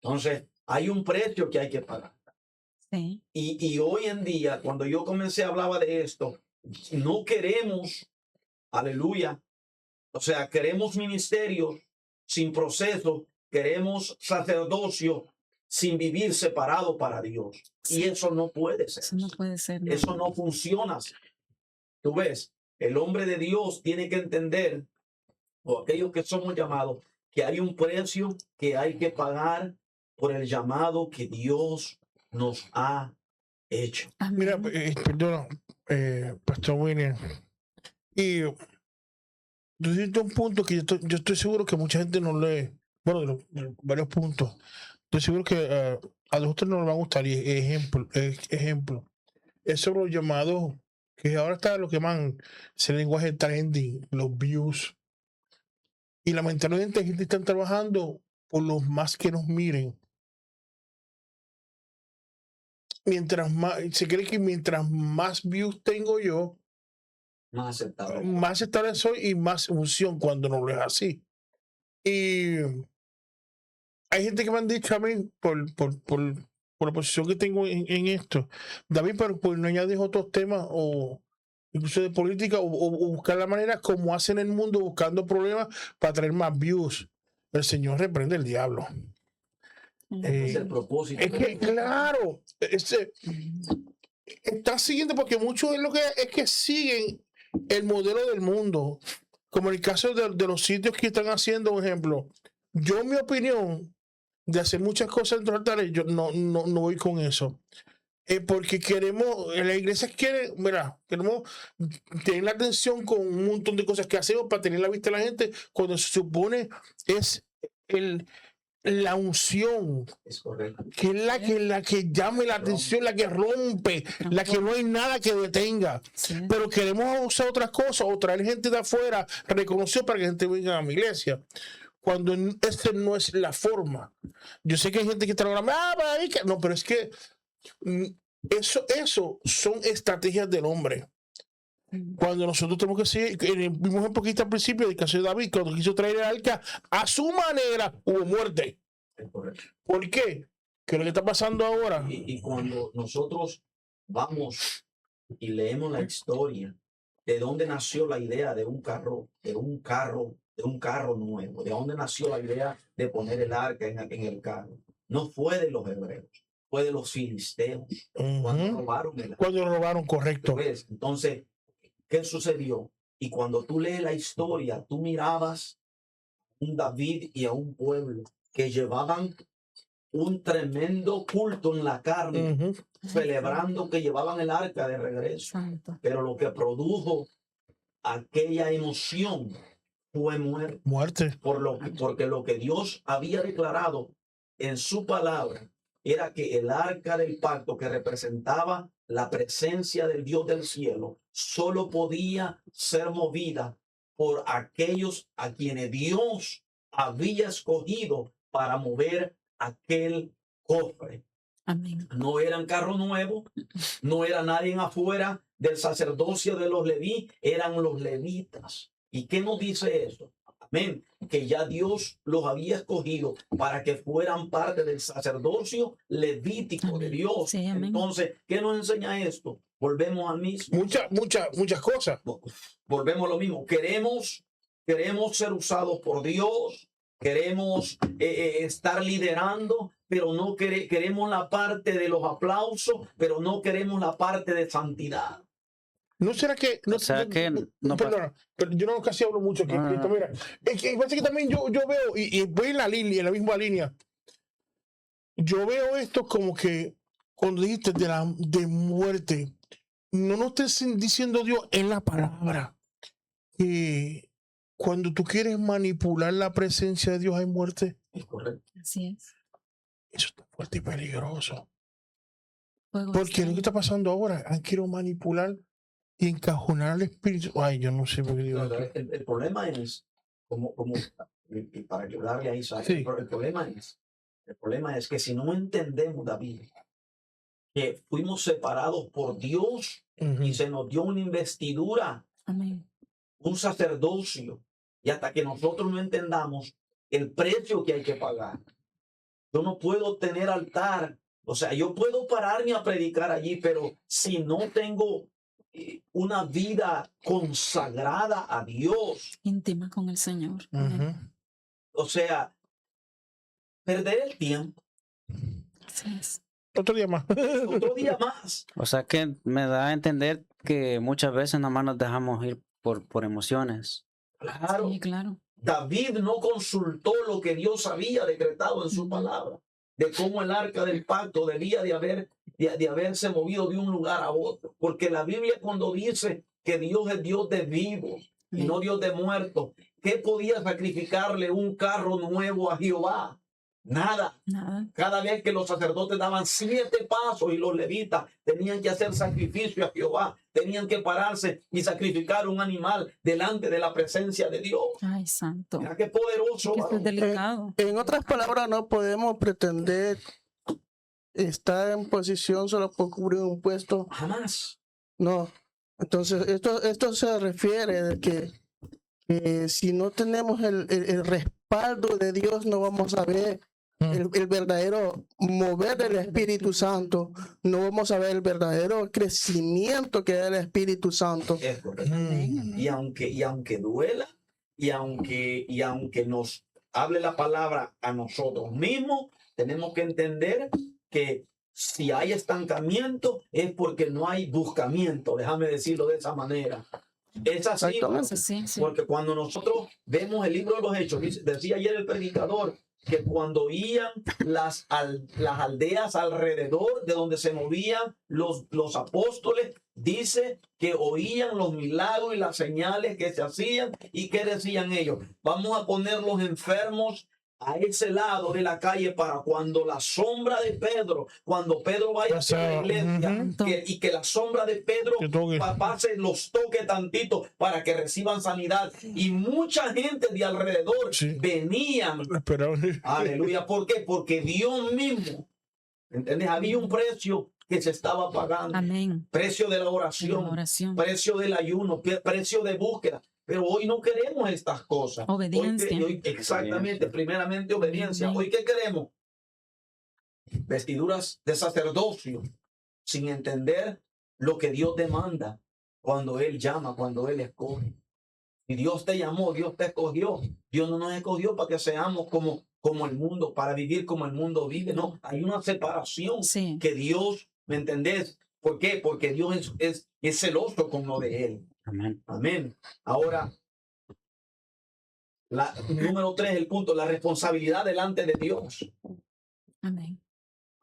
F: Entonces, hay un precio que hay que pagar.
C: Sí.
F: Y hoy en día, cuando yo comencé a hablar de esto, no queremos, aleluya, o sea, queremos ministerios sin proceso, queremos sacerdocio sin vivir separado para Dios. Y eso no puede ser.
C: Eso no puede ser. No.
F: Eso no funciona así. Tú ves, el hombre de Dios tiene que entender o aquellos que somos llamados, que hay un precio que hay que pagar por el llamado que Dios nos ha hecho.
B: Mira,
C: Amén.
B: perdona, Pastor William. Y tú dijiste un punto que yo estoy seguro que mucha gente no lee. Bueno, de varios puntos. Estoy seguro que a nosotros nos va a gustar. Y ejemplo. Es sobre los llamados, que ahora está lo que llaman ese lenguaje trending, los views. Y lamentablemente la gente está trabajando por los más que nos miren. Mientras más, se cree que mientras más views tengo yo,
F: Más aceptable.
B: más estable soy y más unción, cuando no lo es así. Y hay gente que me han dicho a mí por la posición que tengo en esto, David, pero pues no añades otros temas o incluso de política o buscar la manera como hacen en el mundo buscando problemas para traer más views. El Señor reprende el diablo.
F: Es el propósito.
B: Es que, claro, está siguiendo porque muchos es que siguen el modelo del mundo, como en el caso de los sitios que están haciendo, por ejemplo. Yo, mi opinión de hacer muchas cosas en los altares, yo no voy con eso. Porque queremos, la iglesia quiere, mira, queremos tener la atención con un montón de cosas que hacemos para tener la vista de la gente, cuando se supone es la unción,
F: Es correcto.
B: que es la que llame la atención, la que rompe, la que no hay nada que detenga.
C: Sí.
B: Pero queremos usar otras cosas o traer gente de afuera reconocido para que la gente venga a mi iglesia, cuando esa no es la forma. Yo sé que hay gente que está hablando, no, pero es que eso son estrategias del hombre. Cuando nosotros tenemos que seguir, vimos un poquito al principio del caso de David, cuando quiso traer el arca a su manera, hubo muerte.
F: Es correcto.
B: ¿Por qué? ¿Qué es lo que está pasando ahora?
F: Y cuando nosotros vamos y leemos la historia de dónde nació la idea de un carro nuevo, de dónde nació la idea de poner el arca en el carro, no fue de los hebreos, fue de los filisteos, cuando
B: Ujú.
F: robaron el arca.
B: Cuando lo robaron, correcto.
F: ¿Ves? Entonces, ¿qué sucedió? Y cuando tú lees la historia, tú mirabas a un David y a un pueblo que llevaban un tremendo culto en la carne,
B: Ujú.
F: celebrando que llevaban el arca de regreso.
C: Santo.
F: Pero lo que produjo aquella emoción fue muerte.
B: Muerte.
F: Porque lo que Dios había declarado en su palabra era que el arca del pacto, que representaba la presencia del Dios del cielo, solo podía ser movida por aquellos a quienes Dios había escogido para mover aquel cofre.
C: Amén.
F: No eran carros nuevos, no era nadie afuera del sacerdocio de los leví, eran los levitas. ¿Y qué nos dice eso? Amén. Que ya Dios los había escogido para que fueran parte del sacerdocio levítico de Dios.
C: Sí, amén.
F: Entonces, ¿qué nos enseña esto? Volvemos al mismo.
B: Muchas cosas.
F: Volvemos a lo mismo. Queremos ser usados por Dios. Queremos estar liderando, pero no queremos la parte de los aplausos, pero no queremos la parte de santidad.
B: ¿No será que.? No,
D: O sea que no
B: perdona, pero yo no casi hablo mucho aquí.
D: Ah.
B: Mira, es que parece que también yo veo, y voy en la misma línea. Yo veo esto como que cuando dijiste de muerte, no nos estés diciendo Dios en la palabra que cuando tú quieres manipular la presencia de Dios hay muerte.
F: Es correcto.
C: Así es.
B: Eso está fuerte y peligroso.
C: Fuego
B: Porque lo que
C: extraño.
B: está pasando ahora, han querido manipular y encajonar al espíritu. Ay, yo no sé por qué digo aquí.
F: El problema es, y para ayudarle a Isaac,
B: Sí.
F: el problema es que si no entendemos, David, que fuimos separados por Dios
B: Ujú.
F: y se nos dio una investidura,
C: Amén.
F: un sacerdocio, y hasta que nosotros no entendamos el precio que hay que pagar, yo no puedo tener altar. O sea, yo puedo pararme a predicar allí, pero si no tengo una vida consagrada a Dios,
C: Íntima con el Señor.
B: Ujú.
F: o sea, perder el tiempo,
C: Así es.
B: Otro día más.
F: otro día más.
D: O sea que me da a entender que muchas veces nomás nos dejamos ir por emociones.
F: Claro.
C: Sí, claro.
F: David no consultó lo que Dios había decretado en su palabra, de cómo el arca del pacto debía de haberse movido de un lugar a otro. Porque la Biblia, cuando dice que Dios es Dios de vivos y no Dios de muertos, ¿qué podía sacrificarle un carro nuevo a Jehová? Nada.
C: Nada.
F: Cada vez que los sacerdotes daban 7 pasos y los levitas tenían que hacer sacrificio a Jehová, tenían que pararse y sacrificar un animal delante de la presencia de Dios.
C: Ay, santo.
F: Mira qué poderoso.
C: Que esto es
F: varón.
C: delicado.
A: En otras palabras, no podemos pretender estar en posición solo por cubrir un puesto.
F: Jamás.
A: No. Entonces, esto se refiere de que si no tenemos el respaldo de Dios, no vamos a ver el verdadero mover del Espíritu Santo, no vamos a ver el verdadero crecimiento que da el Espíritu Santo.
F: Es correcto. Y aunque duela, y aunque nos hable la palabra a nosotros mismos, tenemos que entender que si hay estancamiento es porque no hay buscamiento, déjame decirlo de esa manera. Es así,
A: Exactamente.
C: Sí, sí.
F: porque cuando nosotros vemos el libro de los Hechos, decía ayer el predicador, que cuando oían las aldeas alrededor de donde se movían los apóstoles, dice que oían los milagros y las señales que se hacían, y que decían ellos: vamos a poner los enfermos a ese lado de la calle para cuando la sombra de Pedro, cuando Pedro vaya a la iglesia, y que la sombra de Pedro pase, los toque tantito para que reciban sanidad. Y mucha gente de alrededor venían. Aleluya. ¿Por qué? Porque Dios mismo, ¿entiendes? Había un precio que se estaba pagando.
C: Amén.
F: Precio de la oración, precio del ayuno, precio de búsqueda. Pero hoy no queremos estas cosas.
C: Obediencia.
F: Exactamente, primeramente obediencia. Hoy, ¿qué queremos? Vestiduras de sacerdocio, sin entender lo que Dios demanda cuando Él llama, cuando Él escoge. Y Dios te llamó, Dios te escogió. Dios no nos escogió para que seamos como el mundo, para vivir como el mundo vive. No, hay una separación que Dios, ¿me entendés? ¿Por qué? Porque Dios es celoso con lo de Él.
D: Amén.
F: Amén. Ahora, número 3, el punto, la responsabilidad delante de Dios.
C: Amén.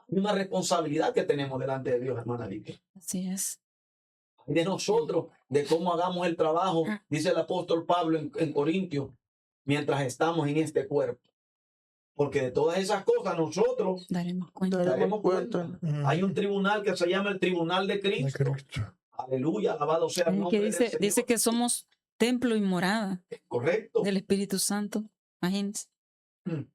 F: Hay una responsabilidad que tenemos delante de Dios, hermana Vicky.
C: Así es.
F: De nosotros, de cómo hagamos el trabajo, dice el apóstol Pablo en Corintios, mientras estamos en este cuerpo. Porque de todas esas cosas nosotros
C: daremos cuenta.
F: daremos cuenta. Hay un tribunal que se llama el Tribunal de Cristo. Aleluya, alabado sea el nombre
C: que
F: del Señor.
C: dice que somos templo y morada
F: Correcto.
C: del Espíritu Santo. Imagínense.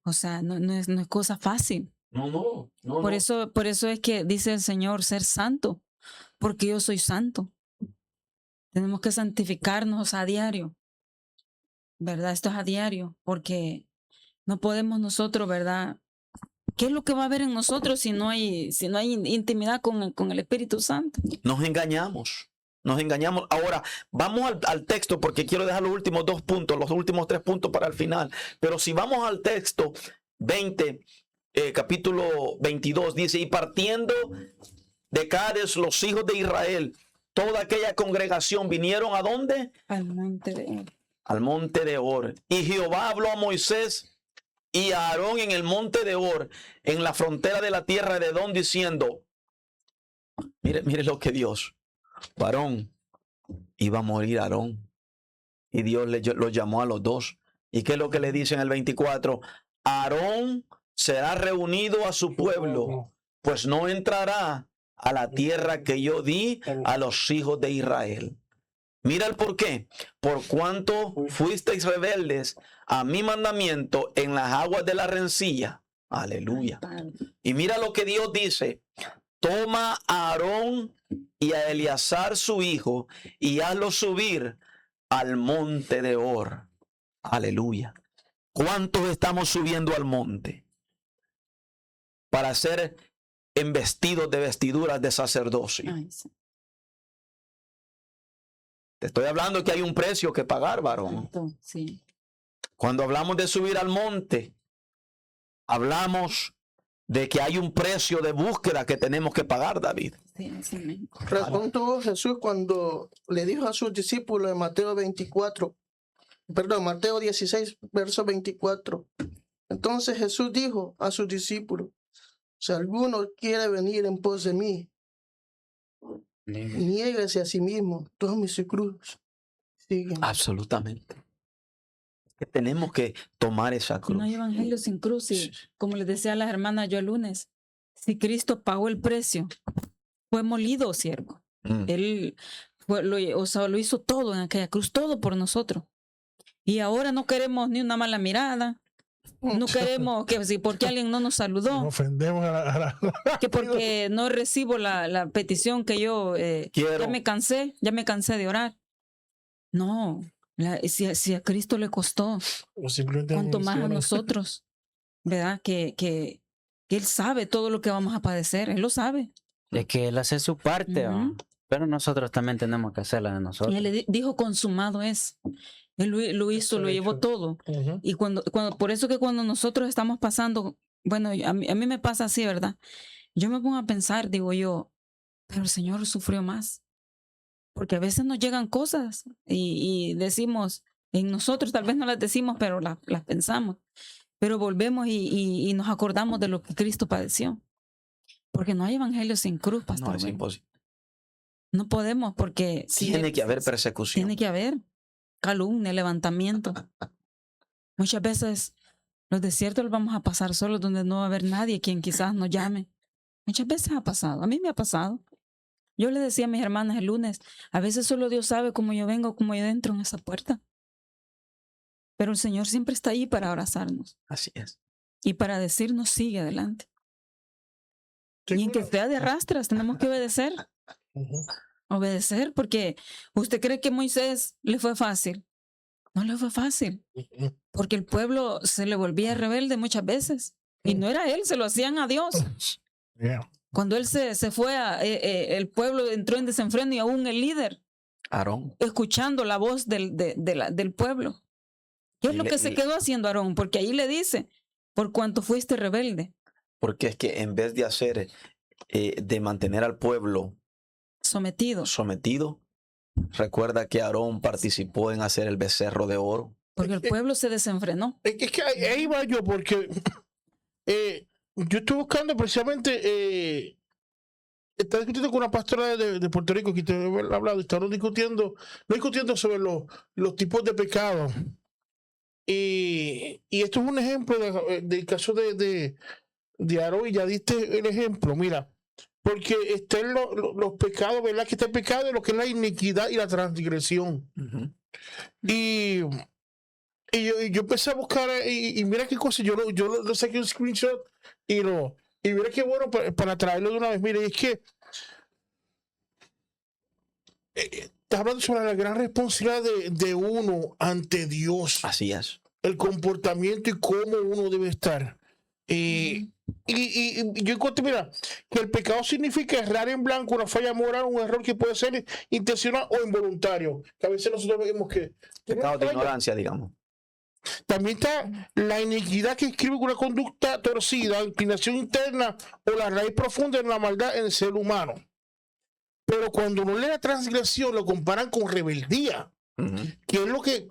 C: O sea, no es cosa fácil.
F: No.
C: Por eso es que dice el Señor ser santo, porque yo soy santo. Tenemos que santificarnos a diario, ¿verdad? Esto es a diario, porque no podemos nosotros, ¿verdad? ¿Qué es lo que va a haber en nosotros si no hay intimidad con el Espíritu Santo?
E: Nos engañamos. Ahora, vamos al texto, porque quiero dejar los últimos 2 puntos, los últimos 3 puntos para el final. Pero si vamos al texto 20, capítulo 22, dice: y partiendo de Cades los hijos de Israel, toda aquella congregación vinieron ¿a dónde?
C: Al monte de Or.
E: Al monte de Or. Y Jehová habló a Moisés y a Aarón en el monte de Or, en la frontera de la tierra de Edom, diciendo: mire lo que Dios, varón, iba a morir Aarón. Y Dios los llamó a los dos. ¿Y qué es lo que le dice en el 24? Aarón será reunido a su pueblo, pues no entrará a la tierra que yo di a los hijos de Israel. Mira el por qué. Por cuanto fuisteis rebeldes a mi mandamiento en las aguas de la rencilla. Aleluya. Y mira lo que Dios dice: toma a Aarón y a Eleazar su hijo y hazlo subir al monte de Or. Aleluya. ¿Cuántos estamos subiendo al monte para ser embestidos de vestiduras de sacerdocio?
C: Ay, sí.
E: Te estoy hablando que hay un precio que pagar, varón.
C: Sí.
E: Cuando hablamos de subir al monte, hablamos de que hay un precio de búsqueda que tenemos que pagar, David.
C: Sí.
A: Razón tuvo Jesús cuando le dijo a sus discípulos en Mateo 24: Perdón, Mateo 16, verso 24. Entonces Jesús dijo a sus discípulos, si alguno quiere venir en pos de mí, niéguese a sí mismo, tome su cruz, sígueme.
E: Absolutamente. Que tenemos que tomar esa cruz.
C: No hay evangelio sin cruz. Y como les decía a las hermanas yo el lunes, si Cristo pagó el precio, fue molido, siervo.
E: Mm.
C: Él lo hizo todo en aquella cruz, todo por nosotros. Y ahora no queremos ni una mala mirada. No queremos que si porque alguien no nos
B: Nos
C: saludó,
B: ofendemos a la
C: que porque no recibo la petición que yo
E: Quiero.
C: ya me cansé de orar. No, si a Cristo le costó,
B: o simplemente
C: cuanto más a
B: mencionan.
C: nosotros, ¿verdad? Que Él sabe todo lo que vamos a padecer, Él lo sabe.
D: Es que Él hace su parte, ¿va?
C: Ujú.
D: Pero nosotros también tenemos que hacer la de
C: Y
D: nosotros.
C: Él le dijo, consumado es. Él lo hizo,
B: Está
C: lo llevó
B: hecho.
C: todo.
B: Ujú.
C: Y por eso que cuando nosotros estamos pasando, bueno, a mí me pasa así, ¿verdad? Yo me pongo a pensar, digo yo, pero el Señor sufrió más. Porque a veces nos llegan cosas y decimos, en nosotros tal vez no las decimos, pero las pensamos. Pero volvemos y nos acordamos de lo que Cristo padeció. Porque no hay evangelio sin cruz, pastor.
E: No, es
C: Bueno.
E: imposible.
C: No podemos porque
E: Tiene que haber persecución.
C: tiene que haber calumnia, levantamiento. Muchas veces los desiertos los vamos a pasar solos donde no va a haber nadie quien quizás nos llame. Muchas veces ha pasado, a mí me ha pasado. Yo le decía a mis hermanas el lunes, a veces solo Dios sabe cómo yo vengo, cómo yo entro en esa puerta. Pero el Señor siempre está ahí para abrazarnos
E: Así es.
C: y para decirnos sigue adelante. Y
B: Tengo
C: en que
B: una-
C: sea de arrastras tenemos que obedecer.
B: Ujú.
C: Obedecer, porque usted cree que a Moisés le fue fácil. No le fue fácil,
B: Ujú.
C: porque el pueblo se le volvía rebelde muchas veces. Y no era él, se lo hacían a Dios.
B: Yeah.
C: Cuando él se fue, el pueblo entró en desenfreno y aún el líder,
E: Aarón.
C: escuchando la voz del pueblo. ¿Qué es lo que se quedó haciendo Aarón? Porque ahí le dice, por cuanto fuiste rebelde,
E: Porque es que en vez de hacer, de mantener al pueblo
C: sometido,
E: sometido, recuerda que Aarón participó en hacer el becerro de oro.
C: porque el pueblo se desenfrenó.
B: Es que ahí va yo, porque yo estoy buscando precisamente, estaba discutiendo con una pastora de Puerto Rico que te he hablado, estaban discutiendo, no discutiendo sobre los tipos de pecado. Y esto es un ejemplo del caso de Aarón, y ya diste el ejemplo, mira, porque están los pecados, ¿verdad? Que está el pecado de lo que es la iniquidad y la transgresión.
E: Ujú.
B: Y yo empecé a buscar, y mira qué cosa, yo lo saqué un screenshot y mira qué bueno para traerlo de una vez. Mire, es que está hablando sobre la gran responsabilidad de uno ante Dios,
E: Así es.
B: el comportamiento y cómo uno debe estar. Y yo encontré, mira, que el pecado significa errar en blanco, una falla moral, un error que puede ser intencional o involuntario. Que a veces nosotros vemos que
E: Pecado de
B: falla.
E: ignorancia, digamos.
B: También está la iniquidad que escribe con una conducta torcida, inclinación interna o la raíz profunda en la maldad en el ser humano. Pero cuando uno lee la transgresión, lo comparan con rebeldía,
E: Ujú.
B: que es lo que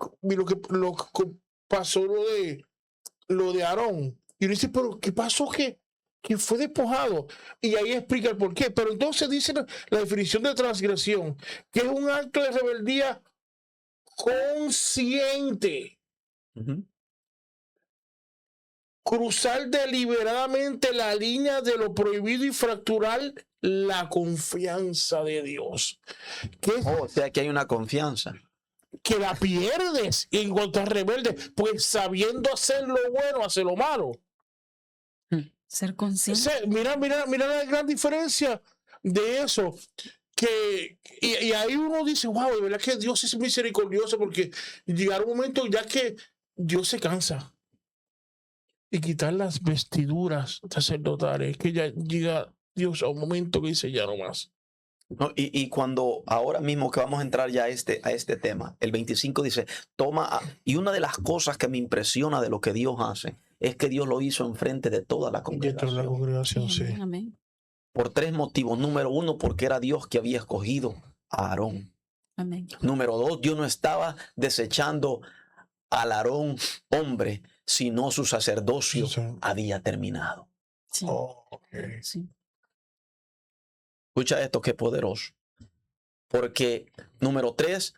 B: pasó lo de Aarón. Y uno dice, pero ¿qué pasó? Que fue despojado. Y ahí explica el por qué. Pero entonces dice la definición de transgresión, que es un acto de rebeldía consciente.
E: Ujú.
B: Cruzar deliberadamente la línea de lo prohibido y fracturar la confianza de Dios. Que es
E: O sea que hay una confianza.
B: que la pierdes en cuanto a rebelde, pues sabiendo hacer lo bueno, hacer lo malo.
C: Ser
B: O
C: consciente.
B: sea, mira la gran diferencia de eso. Y ahí uno dice, wow, de verdad que Dios es misericordioso, porque llegará un momento ya que Dios se cansa y quitar las vestiduras sacerdotales, que ya llega Dios a un momento que dice ya no más.
E: No, y cuando ahora mismo que vamos a entrar ya a este tema, el 25 dice, y una de las cosas que me impresiona de lo que Dios hace es que Dios lo hizo enfrente de toda la
B: Dentro de la
E: congregación.
B: congregación, sí.
C: Amén, amén.
E: Por 3 motivos. Número 1, porque era Dios que había escogido a Aarón.
C: Amén.
E: Número 2, Dios no estaba desechando al Aarón hombre, sino su sacerdocio
B: Sí.
E: había terminado.
C: Sí,
B: Oh, ok.
C: sí.
E: Escucha esto, qué poderoso. Porque, número 3,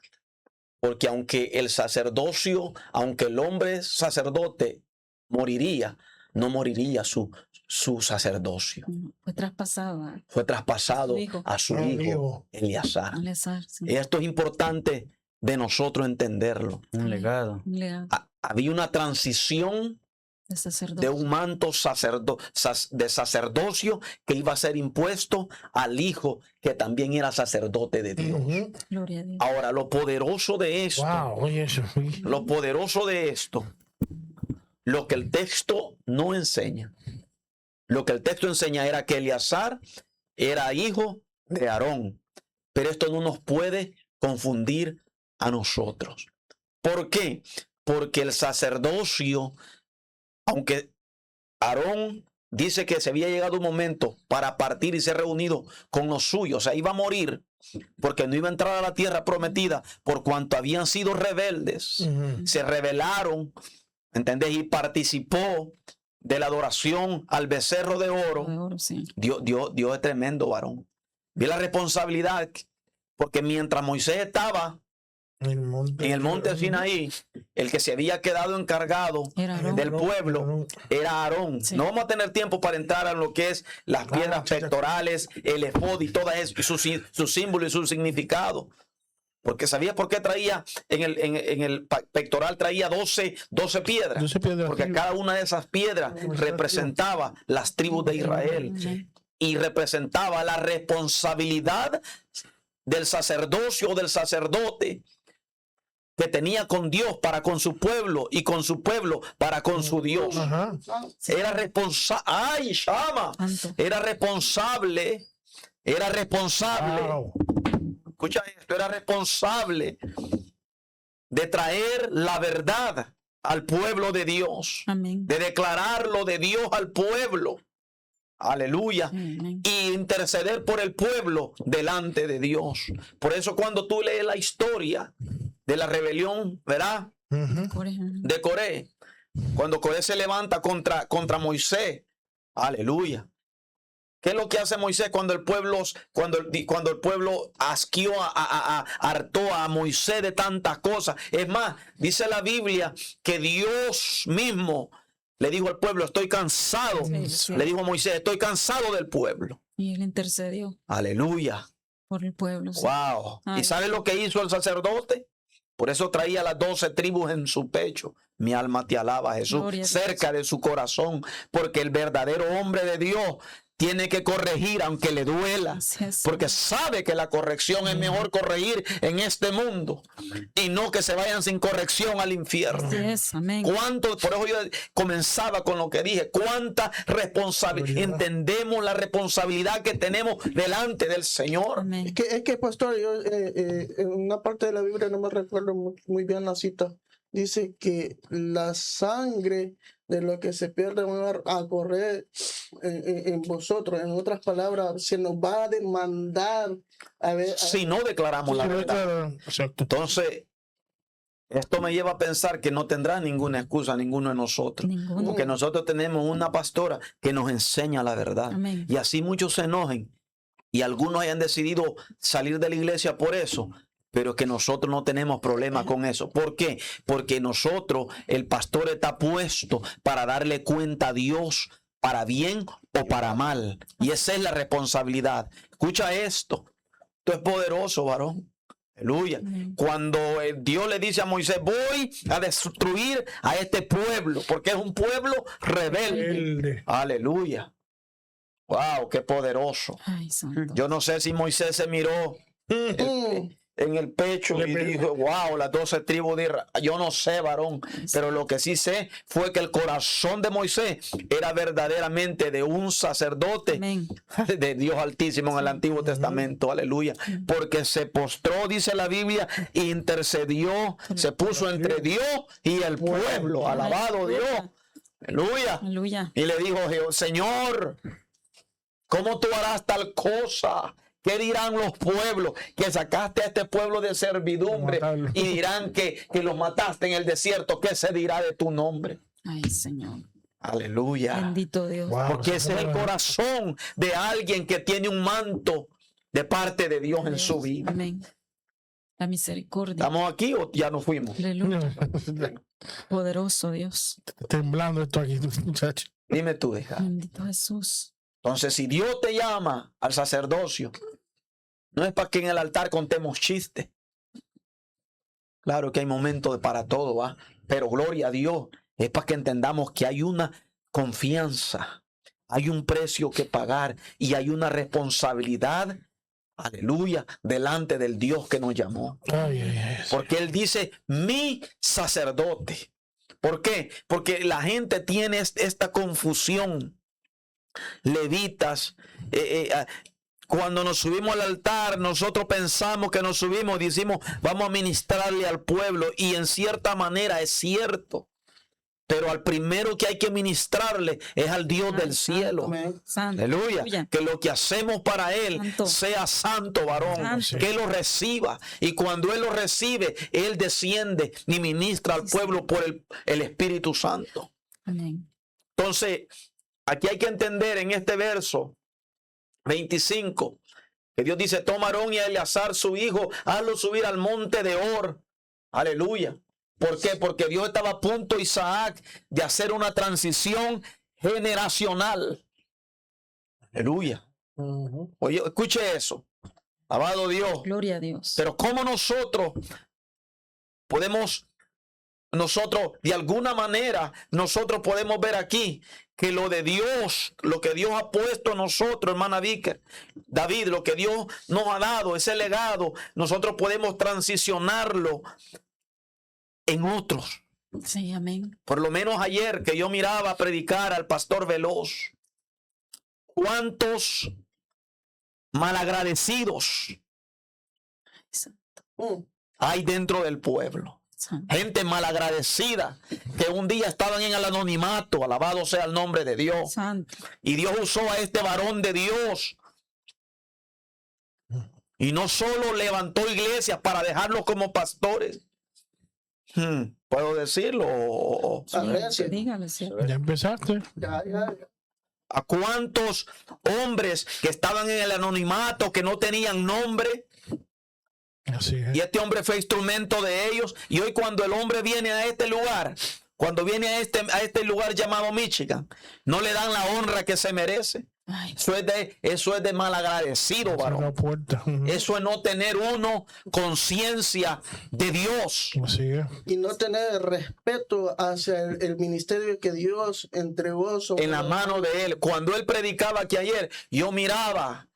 E: porque aunque el sacerdocio, aunque el hombre sacerdote moriría, no moriría su sacerdocio.
C: Fue traspasado a
E: Fue traspasado
C: Su hijo.
E: a su
B: Al
E: hijo
B: hijo.
E: Eleazar.
C: Eleazar, sí.
E: Esto es importante de nosotros entenderlo.
D: Un legado.
C: Un legado
E: Había una transición
C: de
E: de
C: sacerdocio.
E: un manto de sacerdocio que iba a ser impuesto al hijo que también era sacerdote de Dios.
B: Ujú.
C: Gloria a Dios.
E: Ahora, lo poderoso de esto,
B: Wow, oye eso.
E: lo poderoso de esto, lo que el texto no enseña. Lo que el texto enseña era que Eleazar era hijo de Aarón. Pero esto no nos puede confundir a nosotros. ¿Por qué? Porque el sacerdocio, aunque Aarón dice que se había llegado un momento para partir y ser reunido con los suyos, o sea, iba a morir porque no iba a entrar a la tierra prometida por cuanto habían sido rebeldes.
B: Ujú.
E: Se rebelaron, ¿entendés? Y participó de la adoración al becerro de oro.
C: De oro, sí.
E: Dios es tremendo, varón. Vi la responsabilidad, porque mientras Moisés estaba en el monte Sinaí, el que se había quedado encargado
C: Era Aarón.
E: del pueblo era Aarón.
C: Sí.
E: No vamos a tener tiempo para entrar en lo que es las piedras
B: sí,
E: pectorales, el efod y todo eso, y su símbolo y su significado. Porque sabía por qué traía en el pectoral traía 12 piedras.
B: 12 piedras.
E: Porque cada una de esas piedras representaba las tribus de Israel
C: Amén.
E: y representaba la responsabilidad del sacerdocio o del sacerdote que tenía con Dios para con su pueblo y con su pueblo para con su Dios.
B: Ajá.
E: Era responsable. ¡Ay, Shama!
C: Santo.
E: Era responsable. Era responsable.
B: Wow.
E: Escucha esto, era responsable de traer la verdad al pueblo de Dios,
C: Amén.
E: de declararlo de Dios al pueblo. Aleluya.
C: Amén.
E: Y interceder por el pueblo delante de Dios. Por eso cuando tú lees la historia de la rebelión, ¿verdad?
B: Ujú.
C: Coré.
E: De Coré, cuando Coré se levanta contra Moisés, aleluya. ¿Qué es lo que hace Moisés cuando el pueblo asquió, hartó a Moisés de tantas cosas? Es más, dice la Biblia que Dios mismo le dijo al pueblo, estoy cansado.
C: Sí, sí.
E: Le dijo a Moisés, estoy cansado del pueblo.
C: Y él intercedió
E: Aleluya.
C: por el pueblo. Sí.
E: Wow. ¿Y
C: Ay.
E: sabe lo que hizo el sacerdote? Por eso traía las 12 tribus en su pecho. Mi alma te alaba, Jesús,
C: Gloria a Dios.
E: cerca de su corazón, porque el verdadero hombre de Dios tiene que corregir aunque le duela,
C: Así es.
E: porque sabe que la corrección es mejor corregir en este mundo y no que se vayan sin corrección al infierno.
C: Así es. Amén.
E: ¿Cuánto? Por eso yo comenzaba con lo que dije. ¿Cuánta responsabilidad? Entendemos la responsabilidad que tenemos delante del Señor.
C: Amén.
A: Es que pastor, yo en una parte de la Biblia, no me recuerdo muy bien la cita, dice que la sangre de lo que se pierde va a correr en vosotros. En otras palabras, se nos va a demandar a ver.
E: Si no declaramos la verdad.
B: Exacto.
E: Entonces, esto me lleva a pensar que no tendrá ninguna excusa ninguno de nosotros.
C: Ninguno.
E: Porque nosotros tenemos una pastora que nos enseña la verdad.
C: Amén.
E: Y así muchos se enojen. Y algunos hayan decidido salir de la iglesia por eso. Pero que nosotros no tenemos problema con eso. ¿Por qué? Porque nosotros, el pastor está puesto para darle cuenta a Dios para bien o para mal. Y esa es la responsabilidad. Escucha esto. Esto es poderoso, varón. Aleluya.
C: Amén.
E: Cuando Dios le dice a Moisés, voy a destruir a este pueblo, porque es un pueblo rebelde. Aleluya. Wow, qué poderoso.
C: Ay, santo.
E: Yo no sé si Moisés se miró en el pecho y dijo, wow, las 12 tribus de Israel. Yo no sé, varón, pero lo que sí sé fue que el corazón de Moisés era verdaderamente de un sacerdote
C: Amén.
E: de Dios Altísimo en el Antiguo Testamento, aleluya, porque se postró, dice la Biblia, e intercedió, se puso entre Dios y el pueblo, alabado Dios, aleluya,
C: Aleluya.
E: y le dijo, Señor, ¿cómo tú harás tal cosa? ¿Qué dirán los pueblos? Que sacaste a este pueblo de servidumbre
B: Matarlo.
E: y dirán que los mataste en el desierto. ¿Qué se dirá de tu nombre?
C: Ay, Señor.
E: Aleluya.
C: Bendito Dios.
B: Wow,
E: Porque ese es el
B: Señor.
E: corazón de alguien que tiene un manto de parte de Dios en su vida.
C: Amén. La misericordia.
E: ¿Estamos aquí o ya nos fuimos?
C: Aleluya. Poderoso Dios.
B: Temblando esto aquí, muchacho.
E: Dime tú, hija.
C: Bendito Jesús.
E: Entonces, si Dios te llama al sacerdocio, no es para que en el altar contemos chistes. Claro que hay momentos para todo, ¿va? Pero gloria a Dios, es para que entendamos que hay una confianza, hay un precio que pagar y hay una responsabilidad, aleluya, delante del Dios que nos llamó.
B: Ay, ay, ay.
E: Porque Él dice, mi sacerdote. ¿Por qué? Porque la gente tiene esta confusión. Levitas, cuando nos subimos al altar, nosotros pensamos que nos subimos y decimos, vamos a ministrarle al pueblo, y en cierta manera es cierto, pero al primero que hay que ministrarle es al Dios del cielo.
A: Amén.
C: Santo.
E: Aleluya. Que lo que hacemos para Él
C: Santo.
E: sea santo, varón.
C: Santo.
E: Que Él lo reciba. Y cuando Él lo recibe, Él desciende y ministra al pueblo por el Espíritu Santo.
C: Amén.
E: Entonces, aquí hay que entender en este verso 25 que Dios dice: toma a Aarón y a Eleazar su hijo, hazlo subir al monte de Or. Aleluya. ¿Por qué? Porque Dios estaba a punto, Isaac, de hacer una transición generacional. Aleluya. Oye, escuche eso. Alabado Dios.
C: Gloria a Dios.
E: Pero ¿cómo nosotros podemos, de alguna manera, nosotros podemos ver aquí que lo de Dios, lo que Dios ha puesto en nosotros, hermana David, lo que Dios nos ha dado, ese legado, nosotros podemos transicionarlo en otros?
C: Sí, amén.
E: Por lo menos ayer que yo miraba predicar al pastor Veloz, ¿cuántos malagradecidos hay dentro del pueblo?
C: Santo.
E: Gente malagradecida que un día estaban en el anonimato, alabado sea el nombre de Dios.
C: Santo.
E: Y Dios usó a este varón de Dios. Y no solo levantó iglesias para dejarlos como pastores. ¿Puedo decirlo?
A: A ver, sí.
C: Dígale, sí.
B: Ya empezaste.
A: Ya.
E: ¿A cuántos hombres que estaban en el anonimato, que no tenían nombre?
B: Así es.
E: Y este hombre fue instrumento de ellos. Y hoy cuando el hombre viene a este lugar, cuando viene a este lugar llamado Michigan, no le dan la honra que se merece.
C: Ay,
E: Eso es de malagradecido,
B: Cerró
E: varón.
B: puerta. Ujú.
E: Eso es no tener uno conciencia de Dios.
B: Así es.
A: Y no tener respeto hacia el ministerio que Dios entregó sobre
E: En la mano de él. Cuando él predicaba aquí ayer, yo miraba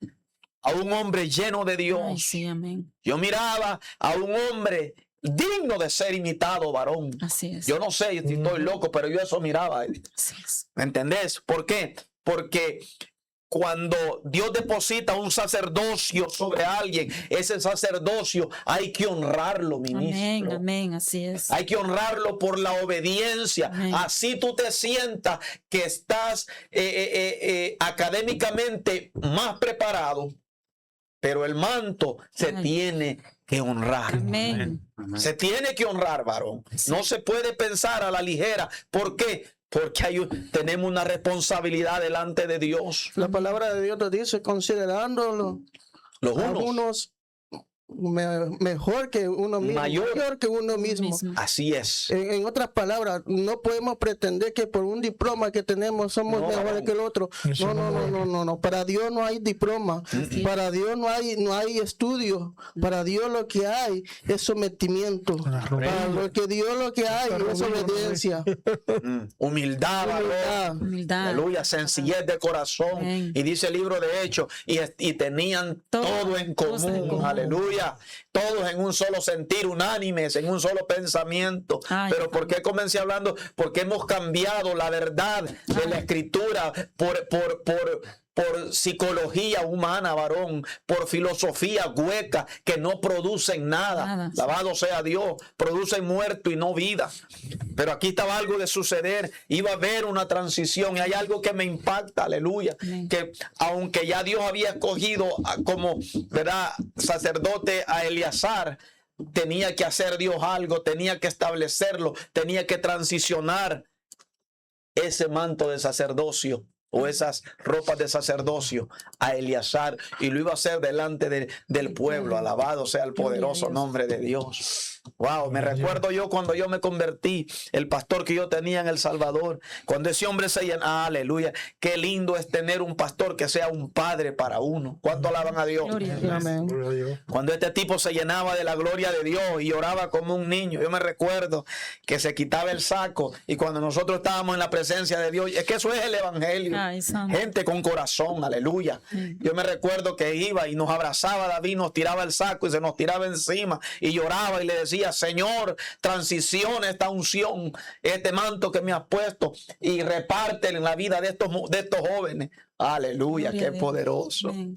E: a un hombre lleno de
C: ay,
E: Dios.
C: sí, amén.
E: Yo miraba a un hombre digno de ser imitado, varón.
C: Así es.
E: Yo no sé si estoy loco, pero yo eso miraba.
C: Así es.
E: ¿Me entendés? ¿Por qué? Porque cuando Dios deposita un sacerdocio sobre alguien, ese sacerdocio hay que honrarlo, ministro.
C: Amén, amén, así es.
E: Hay que honrarlo por la obediencia.
C: Amén.
E: Así tú te sientas que estás académicamente más preparado, pero el manto se
C: Ay.
E: tiene que honrar.
C: Amén.
E: Se tiene que honrar, varón. No se puede pensar a la ligera. ¿Por qué? Porque tenemos una responsabilidad delante de Dios.
A: La palabra de Dios nos dice, considerándolo
E: Los
A: a
E: unos.
A: unos mejor que uno mismo,
E: Mayor.
A: que uno mismo.
C: Mismo.
E: Así es.
A: En otras palabras, no podemos pretender que por un diploma que tenemos somos
E: No,
A: mejores que el otro.
B: Eso
A: No. Para Dios no hay diploma.
C: Así es.
A: Para Dios no hay estudio. Para Dios lo que hay es sometimiento.
B: La rodilla.
A: Para lo que Dios lo que hay es obediencia.
E: Humildad, varón.
A: Humildad.
C: Humildad.
E: Aleluya, sencillez de corazón.
C: Amén.
E: Y dice el libro de Hechos, y tenían todo en
C: Todos en
E: común.
C: común.
E: Aleluya. Todos en un solo sentir, unánimes, en un solo pensamiento.
C: Ay,
E: Pero ¿por qué comencé hablando? Porque hemos cambiado la verdad de la escritura por psicología humana, varón, por filosofía hueca que no producen nada.
C: Nada.
E: Alabado sea Dios, producen muerto y no vida. Pero aquí estaba algo de suceder, iba a haber una transición y hay algo que me impacta, aleluya,
C: Amén.
E: que aunque ya Dios había escogido como, ¿verdad?, sacerdote a Eleazar, tenía que hacer Dios algo, tenía que establecerlo, tenía que transicionar ese manto de sacerdocio o esas ropas de sacerdocio a Eleazar, y lo iba a hacer delante del pueblo. Alabado sea el poderoso nombre de Dios. Wow, me recuerdo yo cuando yo me convertí, el pastor que yo tenía en El Salvador, cuando ese hombre se llenaba, aleluya, qué lindo es tener un pastor que sea un padre para uno. ¿Cuánto alaban a Dios?
C: Gloria a Dios.
A: Amén.
B: Gloria a Dios.
E: Cuando este tipo se llenaba de la gloria de Dios y oraba como un niño, yo me recuerdo que se quitaba el saco, y cuando nosotros estábamos en la presencia de Dios, es que eso es el evangelio.
C: Ay, santo.
E: Gente con corazón, aleluya. Yo me recuerdo que iba y nos abrazaba David, nos tiraba el saco y se nos tiraba encima y lloraba y le decía: Señor, transiciona esta unción, este manto que me has puesto, y repártelo en la vida de estos jóvenes. Aleluya,
C: Gloria
E: qué
C: a Dios.
E: poderoso.
C: Amén.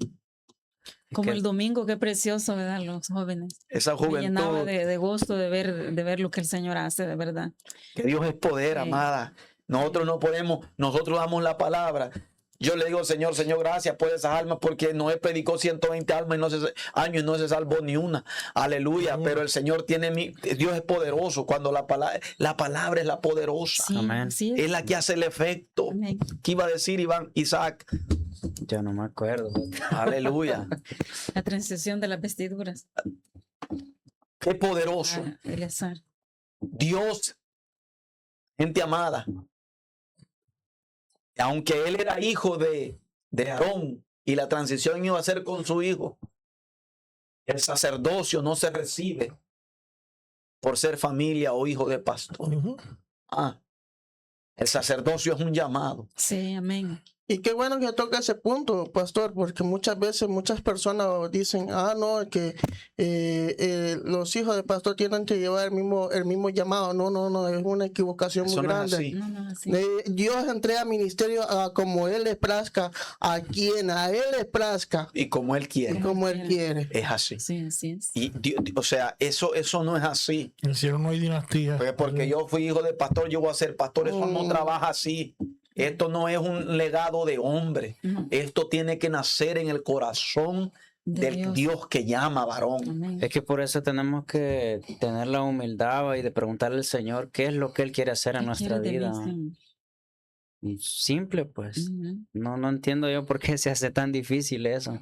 C: Como el domingo, qué precioso, ¿verdad? Los jóvenes.
E: Esa
C: Me llenaba
E: juventud,
C: de gusto de ver lo que el Señor hace, de verdad.
E: que Dios es poder,
C: Sí.
E: amada. Nosotros no podemos, nosotros damos la palabra. Yo le digo: Señor, gracias por esas almas, porque Noé predicó 120 almas años y no se salvó ni una. Aleluya. Pero el Señor Dios es poderoso. Cuando la palabra es la poderosa.
C: Sí,
D: Amén.
C: así
E: Es la que hace el efecto.
C: Amén.
E: ¿Qué iba a decir Isaac?
D: Yo no me acuerdo.
E: Aleluya.
C: La transición de las vestiduras.
E: Qué poderoso.
C: A Eleazar.
E: Dios, gente amada, aunque él era hijo de Aarón y la transición iba a ser con su hijo, el sacerdocio no se recibe por ser familia o hijo de pastor.
B: Ujú.
E: El sacerdocio es un llamado.
C: Sí, amén.
A: Y qué bueno que toca ese punto, pastor, porque muchas veces muchas personas dicen: no, que los hijos de pastor tienen que llevar el mismo llamado. No, es una equivocación
E: Eso
A: muy
E: no es
A: grande.
E: así.
C: No, así.
A: Dios entrega ministerio como Él les plazca, a quien a Él les plazca,
E: Y como él quiere,
A: como Él quiere.
E: es así.
C: Sí, así es.
E: Y o sea, eso no es así.
B: En el cielo no hay dinastía.
E: Porque yo fui hijo de pastor, yo voy a ser pastor. Eso no
A: Mm.
E: trabaja así. Esto no es un legado de hombre.
C: No,
E: Esto tiene que nacer en el corazón
C: de
E: del Dios que llama, varón.
C: Amén.
D: Es que por eso tenemos que tener la humildad y de preguntarle al Señor qué es lo que Él quiere hacer en
C: ¿Qué
D: nuestra
C: quiere de
D: vida.
C: mí?
D: Y simple, pues.
C: Sí. Ujú.
D: No entiendo yo por qué se hace tan difícil eso.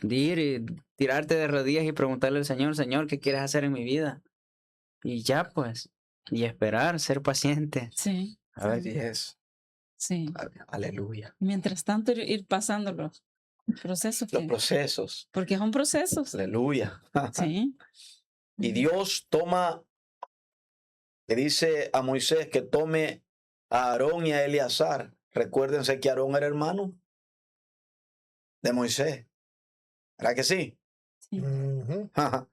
D: Ir y tirarte de rodillas y preguntarle al Señor: Señor, ¿qué quieres hacer en mi vida? Y ya, pues. Y esperar, ser paciente.
C: Sí,
D: A ver,
E: Así es.
C: sí.
E: Aleluya.
C: Mientras tanto, ir pasando los procesos.
E: Los procesos.
C: Porque son procesos.
E: Aleluya.
C: Sí.
E: Y Dios le dice a Moisés que tome a Aarón y a Eleazar. Recuérdense que Aarón era hermano de Moisés. ¿Verdad que sí?
C: Sí.
B: Ujú.
E: O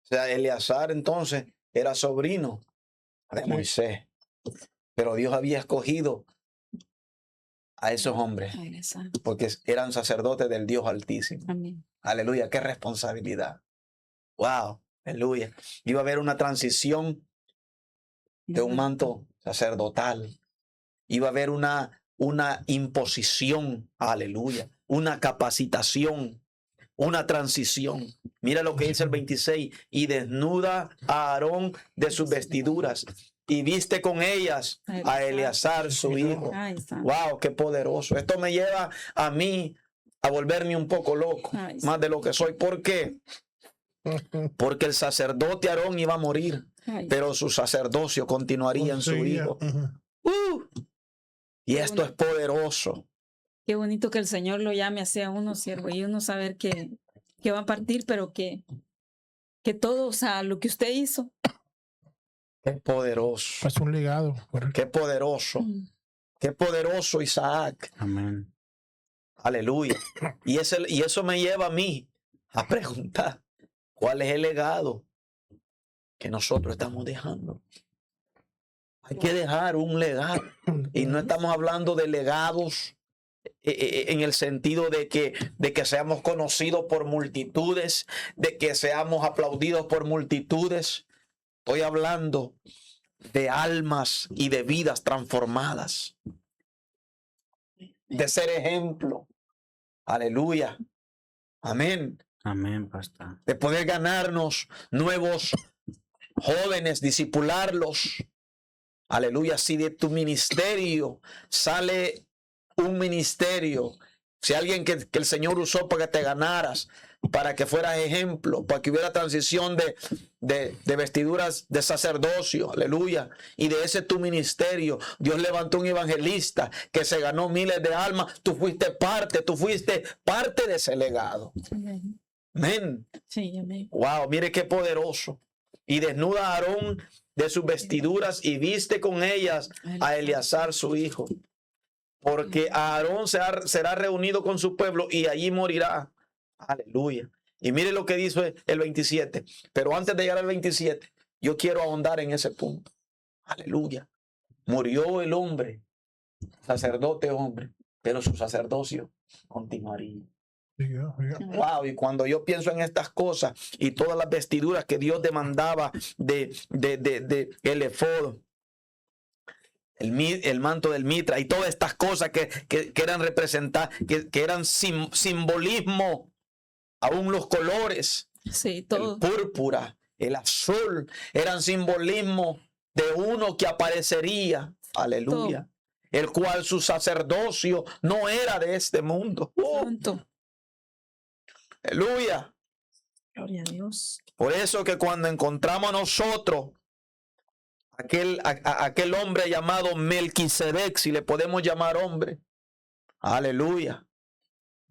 E: sea, Eleazar entonces era sobrino de Moisés. Pero Dios había escogido a esos hombres
C: Ay, esa.
E: porque eran sacerdotes del Dios Altísimo.
C: Amén.
E: Aleluya, qué responsabilidad. Wow, aleluya. Iba a haber una transición de un manto sacerdotal. Iba a haber una imposición, aleluya, una capacitación, una transición. Mira lo que dice el 26: y desnuda a Aarón de sus vestiduras y viste con ellas a Eleazar su hijo.
C: Ay, santo.
E: Wow, qué poderoso. Esto me lleva a mí a volverme un poco loco,
C: Ay, sí.
E: más de lo que soy. ¿Por qué? Porque el sacerdote Aarón iba a morir,
C: Ay,
E: pero su sacerdocio continuaría en su
B: Seguía.
E: hijo.
B: Ujú.
E: Y esto es poderoso.
C: qué bonito que el Señor lo llame así a uno, siervo, y uno saber que va a partir, pero que todo, o sea, lo que usted hizo.
E: Qué poderoso.
B: Es un legado. Correcto.
E: Qué poderoso. Qué poderoso, Isaac.
D: amén.
E: Aleluya. Y eso me lleva a mí a preguntar: ¿cuál es el legado que nosotros estamos dejando? Hay que dejar un legado. Y no estamos hablando de legados en el sentido de que seamos conocidos por multitudes, de que seamos aplaudidos por multitudes. Estoy hablando de almas y de vidas transformadas, de ser ejemplo. Aleluya. Amén.
D: Amén, pastor.
E: De poder ganarnos nuevos jóvenes, discipularlos. Aleluya. Si de tu ministerio sale un ministerio, si alguien que el Señor usó para que te ganaras, para que fueras ejemplo, para que hubiera transición de vestiduras de sacerdocio, aleluya, y de ese tu ministerio, Dios levantó un evangelista que se ganó miles de almas, tú fuiste parte de ese legado.
C: Amén.
E: Amén.
C: Sí, amén.
E: Wow, mire qué poderoso. Y desnuda a Aarón de sus vestiduras y viste con ellas a Eleazar su hijo. Porque Aarón será reunido con su pueblo y allí morirá. Aleluya. Y mire lo que dice el 27. Pero antes de llegar al 27, yo quiero ahondar en ese punto. Aleluya. Murió el hombre, sacerdote hombre, pero su sacerdocio continuaría. Wow, y cuando yo pienso en estas cosas y todas las vestiduras que Dios demandaba de el efod, el manto del mitra y todas estas cosas que eran representadas, que eran simbolismo, aún los colores,
C: Sí, todo.
E: el púrpura, el azul, eran simbolismo de uno que aparecería, aleluya, el cual su sacerdocio no era de este mundo.
C: Santo.
E: Aleluya.
C: Gloria a Dios.
E: Por eso que cuando encontramos a nosotros aquel hombre llamado Melquisedec, si le podemos llamar hombre, aleluya,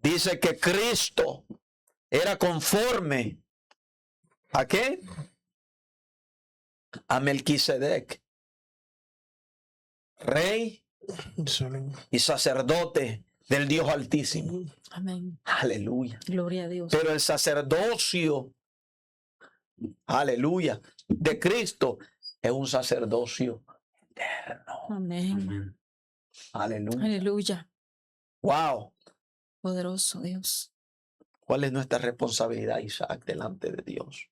E: dice que Cristo era conforme ¿a qué? A Melquisedec, rey y sacerdote del Dios Altísimo.
C: Amén.
E: Aleluya.
C: Gloria a Dios.
E: Pero el sacerdocio, aleluya, de Cristo es un sacerdocio eterno.
C: Amén.
D: Amén.
E: Aleluya.
C: Aleluya.
E: Wow.
C: Poderoso Dios.
E: ¿Cuál es nuestra responsabilidad, Isaac, delante de Dios?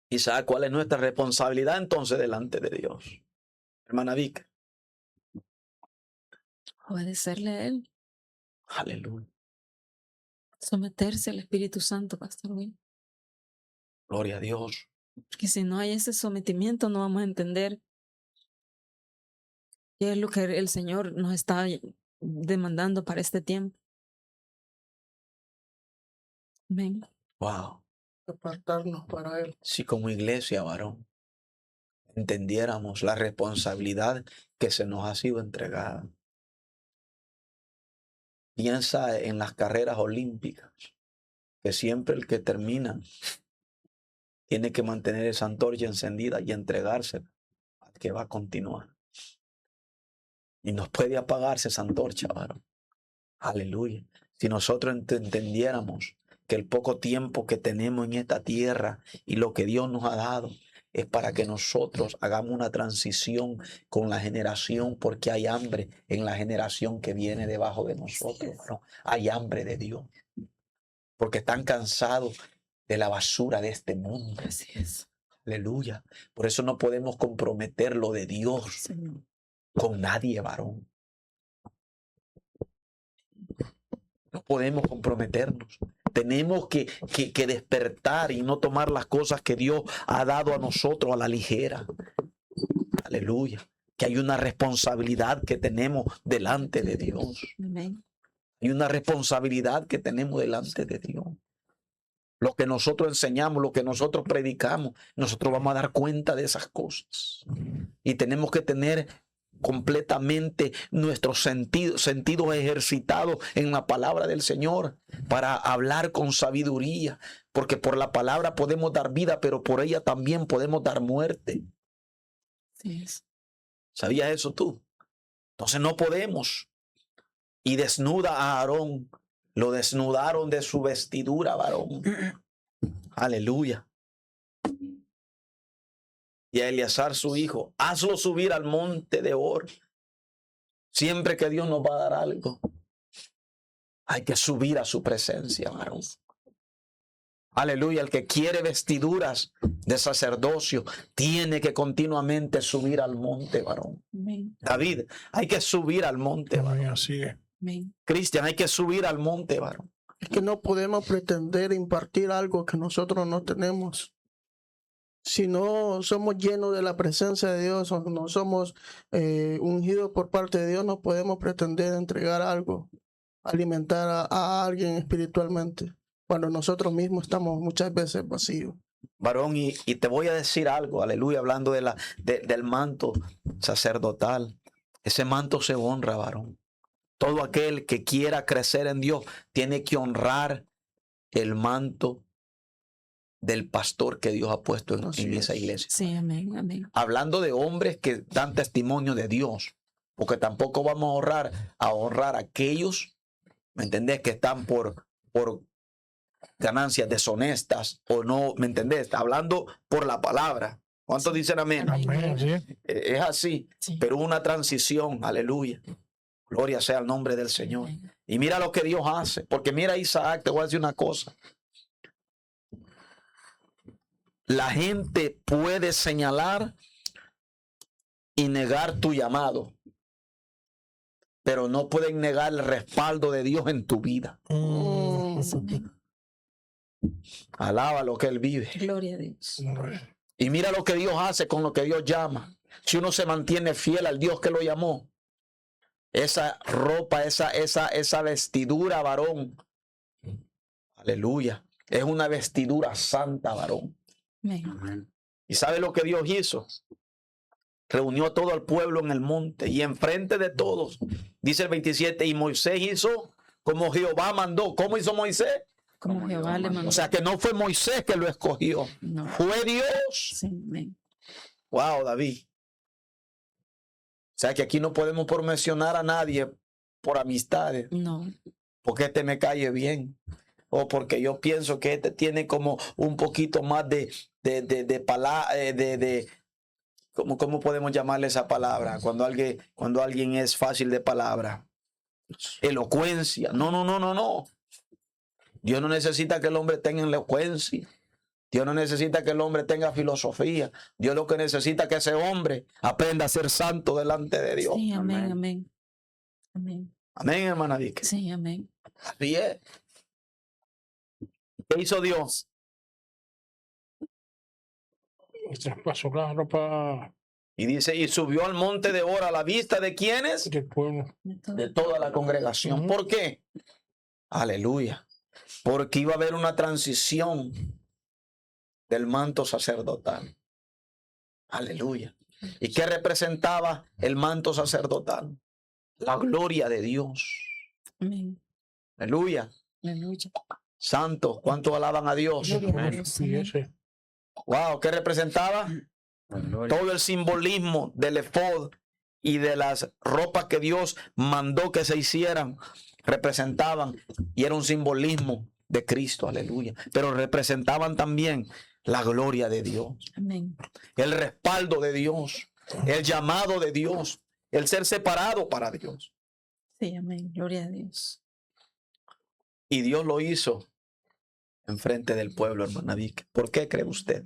E: Isaac, ¿cuál es nuestra responsabilidad entonces delante de Dios? Hermana Vic.
C: Obedecerle a Él.
E: Aleluya.
C: Someterse al Espíritu Santo, Pastor Will.
E: Gloria a Dios.
C: Porque si no hay ese sometimiento, no vamos a entender qué es lo que el Señor nos está demandando para este tiempo. Amén.
E: Wow.
A: Apartarnos para Él.
E: Si como iglesia, varón, entendiéramos la responsabilidad que se nos ha sido entregada. Piensa en las carreras olímpicas, que siempre el que termina tiene que mantener esa antorcha encendida y entregársela al que va a continuar. Y nos puede apagarse esa antorcha, varón. Aleluya. Si nosotros entendiéramos que el poco tiempo que tenemos en esta tierra y lo que Dios nos ha dado es para que nosotros hagamos una transición con la generación, porque hay hambre en la generación que viene debajo de nosotros. ¿No? Hay hambre de Dios, porque están cansados de la basura de este mundo.
C: Así es.
E: Aleluya. Por eso no podemos comprometer lo de Dios
C: Señor.
E: con nadie, varón. No podemos comprometernos. Tenemos que despertar y no tomar las cosas que Dios ha dado a nosotros a la ligera. Aleluya. Que hay una responsabilidad que tenemos delante de Dios.
C: Amén.
E: Hay una responsabilidad que tenemos delante de Dios. Lo que nosotros enseñamos, lo que nosotros predicamos, nosotros vamos a dar cuenta de esas cosas. Y tenemos que tener completamente nuestros sentidos ejercitados en la palabra del Señor para hablar con sabiduría, porque por la palabra podemos dar vida, pero por ella también podemos dar muerte.
C: Así es.
E: ¿Sabías eso tú? Entonces no podemos. Y desnuda a Aarón, lo desnudaron de su vestidura, varón. Aleluya. Y a Eleazar su hijo, hazlo subir al monte de Hor Siempre que Dios nos va a dar algo, hay que subir a su presencia, varón. Aleluya, el que quiere vestiduras de sacerdocio tiene que continuamente subir al monte, varón.
C: Amén.
E: David, hay que subir al monte, varón.
B: Amén, así es.
C: Amén.
E: Cristian, hay que subir al monte, varón.
A: Es que no podemos pretender impartir algo que nosotros no tenemos. Si no somos llenos de la presencia de Dios o no somos ungidos por parte de Dios, no podemos pretender entregar algo, alimentar a alguien espiritualmente, cuando nosotros mismos estamos muchas veces vacíos.
E: Varón, y te voy a decir algo, aleluya, hablando del manto sacerdotal. Ese manto se honra, varón. Todo aquel que quiera crecer en Dios tiene que honrar el manto del pastor que Dios ha puesto en esa iglesia.
C: Sí, amén, amén.
E: Hablando de hombres que dan testimonio de Dios, porque tampoco vamos a honrar a aquellos, ¿me entendés?, que están por ganancias deshonestas o no, ¿me entendés? Hablando por la palabra. ¿Cuántos dicen amén?
B: Amén, sí.
E: Es así,
C: Sí.
E: pero hubo una transición, aleluya. Gloria sea al nombre del Señor. Y mira lo que Dios hace, porque mira Isaac, te voy a decir una cosa. La gente puede señalar y negar tu llamado, pero no pueden negar el respaldo de Dios en tu vida.
C: Amén.
E: Alaba lo que Él vive.
C: Gloria a Dios.
E: Y mira lo que Dios hace con lo que Dios llama. Si uno se mantiene fiel al Dios que lo llamó, esa ropa, esa vestidura, varón, aleluya, es una vestidura santa, varón.
C: Amén.
D: Amén.
E: ¿Y sabe lo que Dios hizo? Reunió a todo el pueblo en el monte y enfrente de todos, dice el 27, y Moisés hizo como Jehová mandó. ¿Cómo hizo Moisés?
C: Como Jehová le mandó.
E: O sea que no fue Moisés que lo escogió,
C: No.
E: fue Dios.
C: Sí, amén.
E: Wow, David. O sea que aquí no podemos por mencionar a nadie por amistades,
C: No.
E: porque este me cae bien, o porque yo pienso que este tiene como un poquito más de ¿cómo podemos llamarle esa palabra? Cuando alguien es fácil de palabra. Elocuencia. No. Dios no necesita que el hombre tenga elocuencia. Dios no necesita que el hombre tenga filosofía. Dios lo que necesita es que ese hombre aprenda a ser santo delante de Dios.
C: Sí, amén,
D: Amén.
C: amén. Amén.
E: Amén, hermana Vicky.
C: Sí, amén.
E: Así es. ¿Qué hizo Dios?
B: Y traspasó la ropa
E: Y dice, y subió al monte de Hor a la vista de quienes,
B: del pueblo.
E: de toda la congregación.
B: Ujú.
E: ¿Por qué? Aleluya. Porque iba a haber una transición del manto sacerdotal. Aleluya. ¿Y qué representaba el manto sacerdotal? La gloria de Dios.
C: Amén.
E: Aleluya.
C: Aleluya.
E: Santos, ¿cuántos alaban a Dios?
C: Gloria a Dios.
B: Sí,
C: Amén.
B: ese.
E: Wow, ¿qué representaba?
D: La gloria.
E: Todo el simbolismo del efod y de las ropas que Dios mandó que se hicieran representaban, y era un simbolismo de Cristo, aleluya, pero representaban también la gloria de Dios,
C: Amén.
E: el respaldo de Dios, el llamado de Dios, el ser separado para Dios.
C: Sí, amén. Gloria a Dios.
E: Y Dios lo hizo en frente del pueblo, hermana Vicky. ¿Por qué cree usted?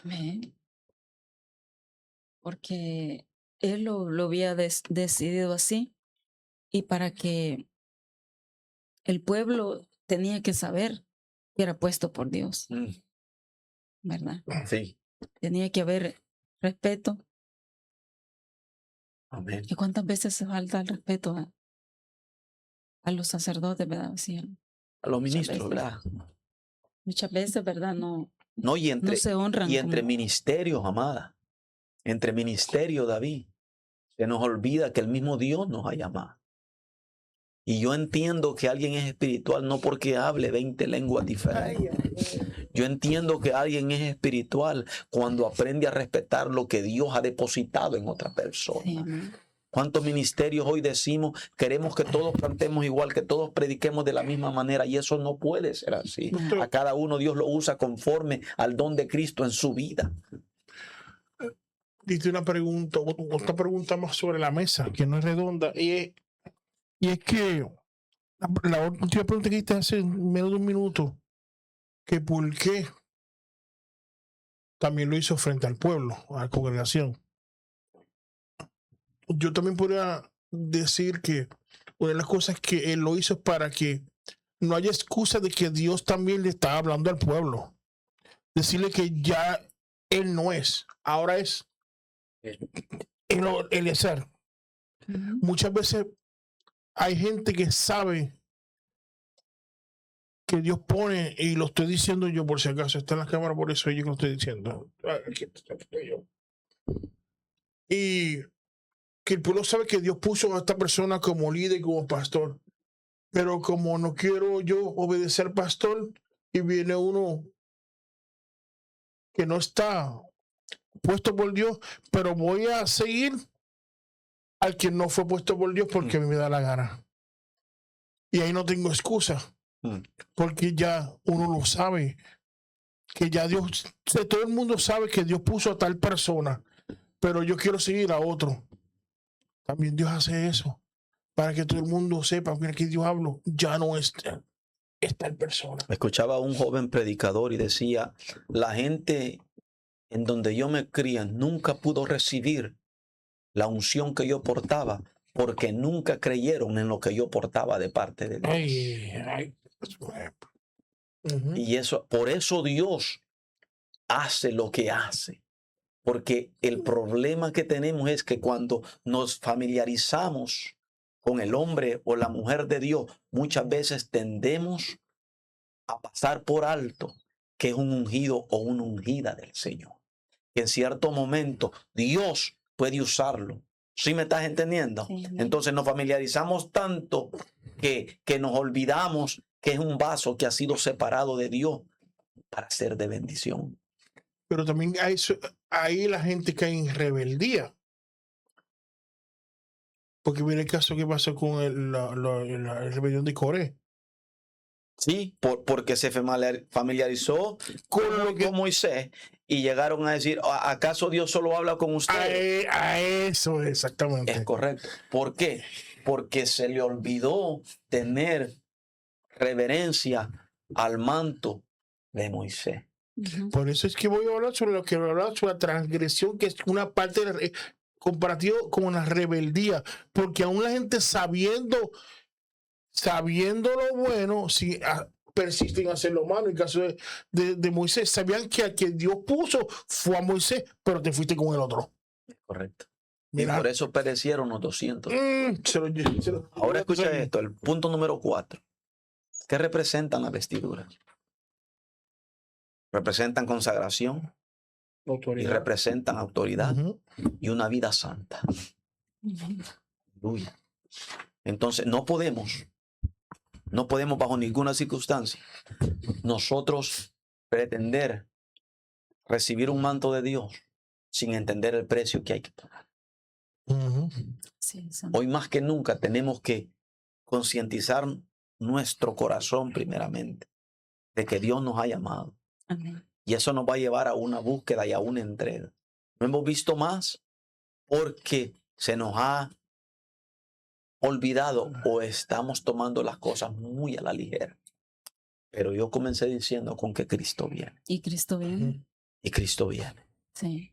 C: Amén. Porque él lo había decidido así, y para que el pueblo tenía que saber que era puesto por Dios, ¿verdad?
E: Sí.
C: Tenía que haber respeto.
E: Amén.
C: ¿Y cuántas veces se falta el respeto a los sacerdotes, verdad? Sí,
E: A los
C: Muchas
E: ministros,
C: veces.
E: ¿verdad?
C: muchas veces, ¿verdad? No
E: No,
C: se honran.
E: y entre
C: como-
E: ministerios, amada. Entre ministerios, David. Se nos olvida que el mismo Dios nos ha llamado. Y yo entiendo que alguien es espiritual no porque hable 20 lenguas diferentes. Yo entiendo que alguien es espiritual cuando aprende a respetar lo que Dios ha depositado en otra persona.
C: Sí, amén.
E: ¿Cuántos ministerios hoy decimos queremos que todos cantemos igual, que todos prediquemos de la misma manera? Y eso no puede ser así.
C: No.
E: A cada uno Dios lo usa conforme al don de Cristo en su vida.
B: diste una pregunta, otra pregunta más sobre la mesa, que no es redonda, y es que la última pregunta que hiciste hace menos de un minuto, que por qué también lo hizo frente al pueblo, a la congregación. Yo también podría decir que una de las cosas que él lo hizo es para que no haya excusa de que Dios también le está hablando al pueblo. Decirle que ya él no es, ahora es Eliezer.
C: Ujú.
B: Muchas veces hay gente que sabe que Dios pone, y lo estoy diciendo yo por si acaso, está en la cámara, por eso yo lo estoy diciendo. Aquí estoy yo. Y que el pueblo sabe que Dios puso a esta persona como líder y como pastor. Pero como no quiero yo obedecer al pastor y viene uno que no está puesto por Dios, pero voy a seguir al que no fue puesto por Dios porque a mí me da la gana. Y ahí no tengo excusa, porque ya uno lo sabe, que ya Dios, todo el mundo sabe que Dios puso a tal persona, pero yo quiero seguir a otro. También Dios hace eso, para que todo el mundo sepa, mira que Dios hablo, ya no es tal persona.
E: Escuchaba a un joven predicador y decía, la gente en donde yo me cría nunca pudo recibir la unción que yo portaba porque nunca creyeron en lo que yo portaba de parte de Dios.
B: Ay. Ujú.
E: Y eso, por eso Dios hace lo que hace. Porque el problema que tenemos es que cuando nos familiarizamos con el hombre o la mujer de Dios, muchas veces tendemos a pasar por alto que es un ungido o una ungida del Señor. Que en cierto momento Dios puede usarlo. ¿Sí me estás entendiendo?
C: Sí, amén.
E: Entonces nos familiarizamos tanto que nos olvidamos que es un vaso que ha sido separado de Dios para ser de bendición.
B: Pero también ahí la gente cae en rebeldía. Porque mira el caso que pasó con la rebelión de Coré.
E: Sí, porque se familiarizó con Moisés y llegaron a decir, ¿acaso Dios solo habla con ustedes?
B: A eso, exactamente.
E: Es correcto. ¿Por qué? Porque se le olvidó tener reverencia al manto de Moisés.
C: Ujú.
B: Por eso es que voy a hablar sobre lo que hablar sobre la transgresión, que es una parte de comparativo con la rebeldía. Porque aún la gente sabiendo lo bueno, si persisten en hacer lo malo. En el caso de Moisés, sabían que al que Dios puso fue a Moisés, pero te fuiste con el otro.
E: Correcto.
B: Mira.
E: Y por eso perecieron los 200.
B: Se lo-
E: Ahora escucha esto, el punto número 4. ¿Qué representan las vestiduras? Representan consagración y
B: Autoridad.
E: representan autoridad
B: Ujú.
E: y una vida santa. Aleluya. Entonces no podemos bajo ninguna circunstancia nosotros pretender recibir un manto de Dios sin entender el precio que hay que pagar.
B: Ujú.
C: Sí, santo.
E: Hoy más que nunca tenemos que concientizar nuestro corazón primeramente de que Dios nos ha llamado.
C: Amén.
E: Y eso nos va a llevar a una búsqueda y a una entrega. No hemos visto más porque se nos ha olvidado o estamos tomando las cosas muy a la ligera. Pero yo comencé diciendo con que Cristo viene.
C: Y Cristo viene.
B: Ujú.
E: Y Cristo viene.
C: Sí.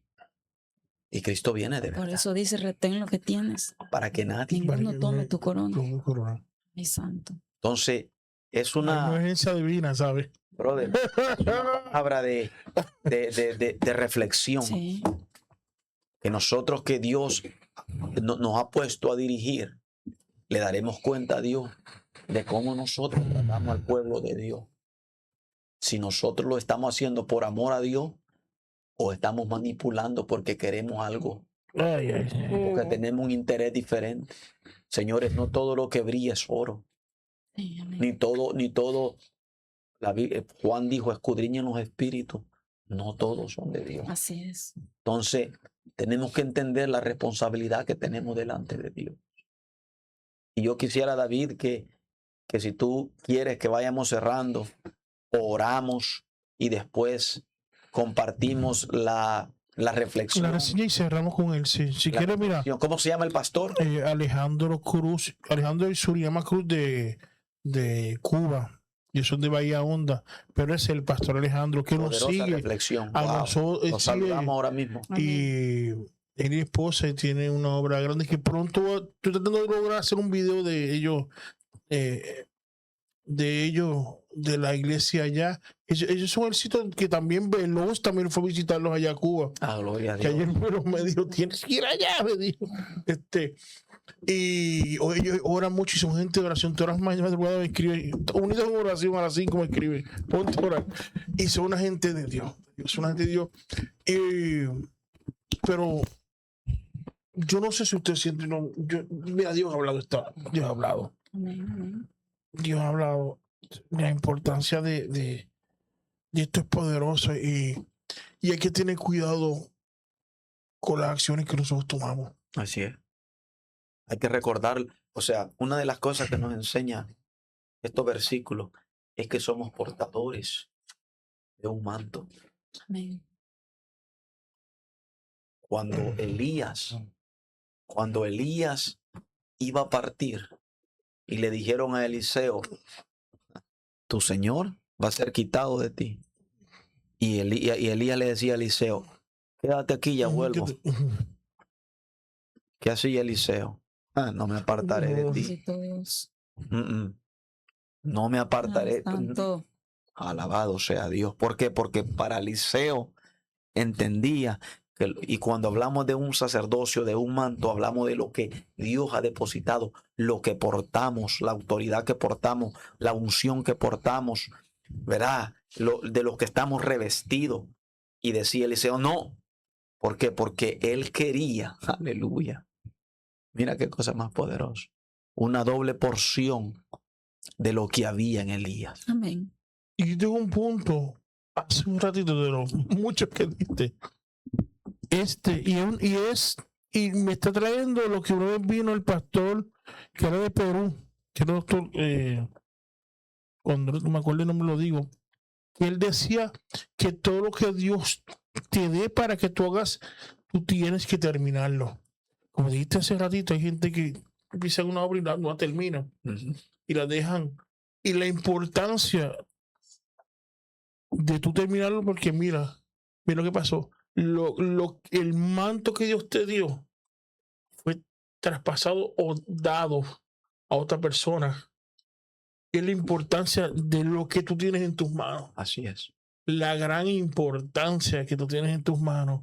E: Y Cristo viene de
C: Por
E: verdad.
C: eso dice, retén lo que tienes.
E: Para que nadie.
C: Ninguno
B: que
C: tome
B: no-
C: tu corona.
B: Tu corona.
C: Mi santo.
E: Entonces, es
B: Hay
E: una,
B: emergencia divina, ¿sabes?
E: brother, palabra de reflexión.
C: Sí.
E: Que nosotros que Dios nos ha puesto a dirigir, le daremos cuenta a Dios de cómo nosotros tratamos al pueblo de Dios. Si nosotros lo estamos haciendo por amor a Dios o estamos manipulando porque queremos algo,
B: Ay.
E: porque tenemos un interés diferente. Señores, no todo lo que brilla es oro,
C: Sí, amén.
E: ni todo. Juan dijo, escudriñen los espíritus, no todos son de Dios.
C: Así es.
E: Entonces, tenemos que entender la responsabilidad que tenemos delante de Dios. Y yo quisiera, David, que si tú quieres que vayamos cerrando, oramos y después compartimos la La reflexión.
B: La reseña y cerramos con él. Si
E: la
B: quieres, mira,
E: reflexión. ¿Cómo se llama el pastor?
B: Alejandro Cruz, Alejandro Suriyama Cruz de Cuba. Yo soy de Bahía Honda, pero es el pastor Alejandro que nos
E: Poderosa
B: sigue.
E: reflexión.
B: A
E: Wow.
B: nosotros,
E: Nos
B: sigue,
E: saludamos ahora mismo.
B: y él y esposa y tiene una obra grande que pronto estoy tratando de lograr hacer un video de ellos, de la iglesia allá. Ellos son el sitio que también Veloz también fue a visitarlos allá a Cuba.
E: Ah, gloria a
B: Que
E: Dios.
B: ayer me dijo, tienes que ir allá, me dijo. Y ellos oran mucho y son gente de oración. Todas las madrugadas me escriben, unidos en oración a las 5 me escriben, ponte a orar. Y son una gente de Dios, son una gente de Dios. Pero yo no sé si usted siente, mira, Dios ha hablado, Dios ha hablado.
C: Amén, amén.
B: Dios ha hablado de la importancia de esto es poderoso y hay que tener cuidado con las acciones que nosotros tomamos.
E: Así es. Hay que recordar, o sea, una de las cosas que nos enseña estos versículos es que somos portadores de un manto.
C: Amén.
E: Cuando Elías iba a partir y le dijeron a Eliseo, tu señor va a ser quitado de ti. Y Elías le decía a Eliseo, quédate aquí, ya vuelvo. ¿Qué hacía Eliseo? No me apartaré de ti.
C: Bendito Dios.
E: No me apartaré.
C: Santo.
E: Alabado sea Dios. ¿Por qué? Porque para Eliseo entendía que, y cuando hablamos de un sacerdocio, de un manto, hablamos de lo que Dios ha depositado, lo que portamos, la autoridad que portamos, la unción que portamos, ¿verdad? De lo que estamos revestidos. Y decía Eliseo, no. ¿Por qué? Porque él quería, aleluya. Mira qué cosa más poderosa. Una doble porción de lo que había en Elías.
C: Amén.
B: Y tengo un punto, hace un ratito de los muchos que diste. Y me está trayendo lo que una vez vino el pastor, que era de Perú, que era doctor, cuando no me acuerdo el nombre lo digo, que él decía que todo lo que Dios te dé para que tú hagas, tú tienes que terminarlo. Como dijiste hace ratito, hay gente que empieza una obra y no la termina y la dejan. Y la importancia de tú terminarlo, porque mira lo que pasó. El manto que Dios te dio fue traspasado o dado a otra persona. Es la importancia de lo que tú tienes en tus manos.
E: Así es.
B: La gran importancia que tú tienes en tus manos.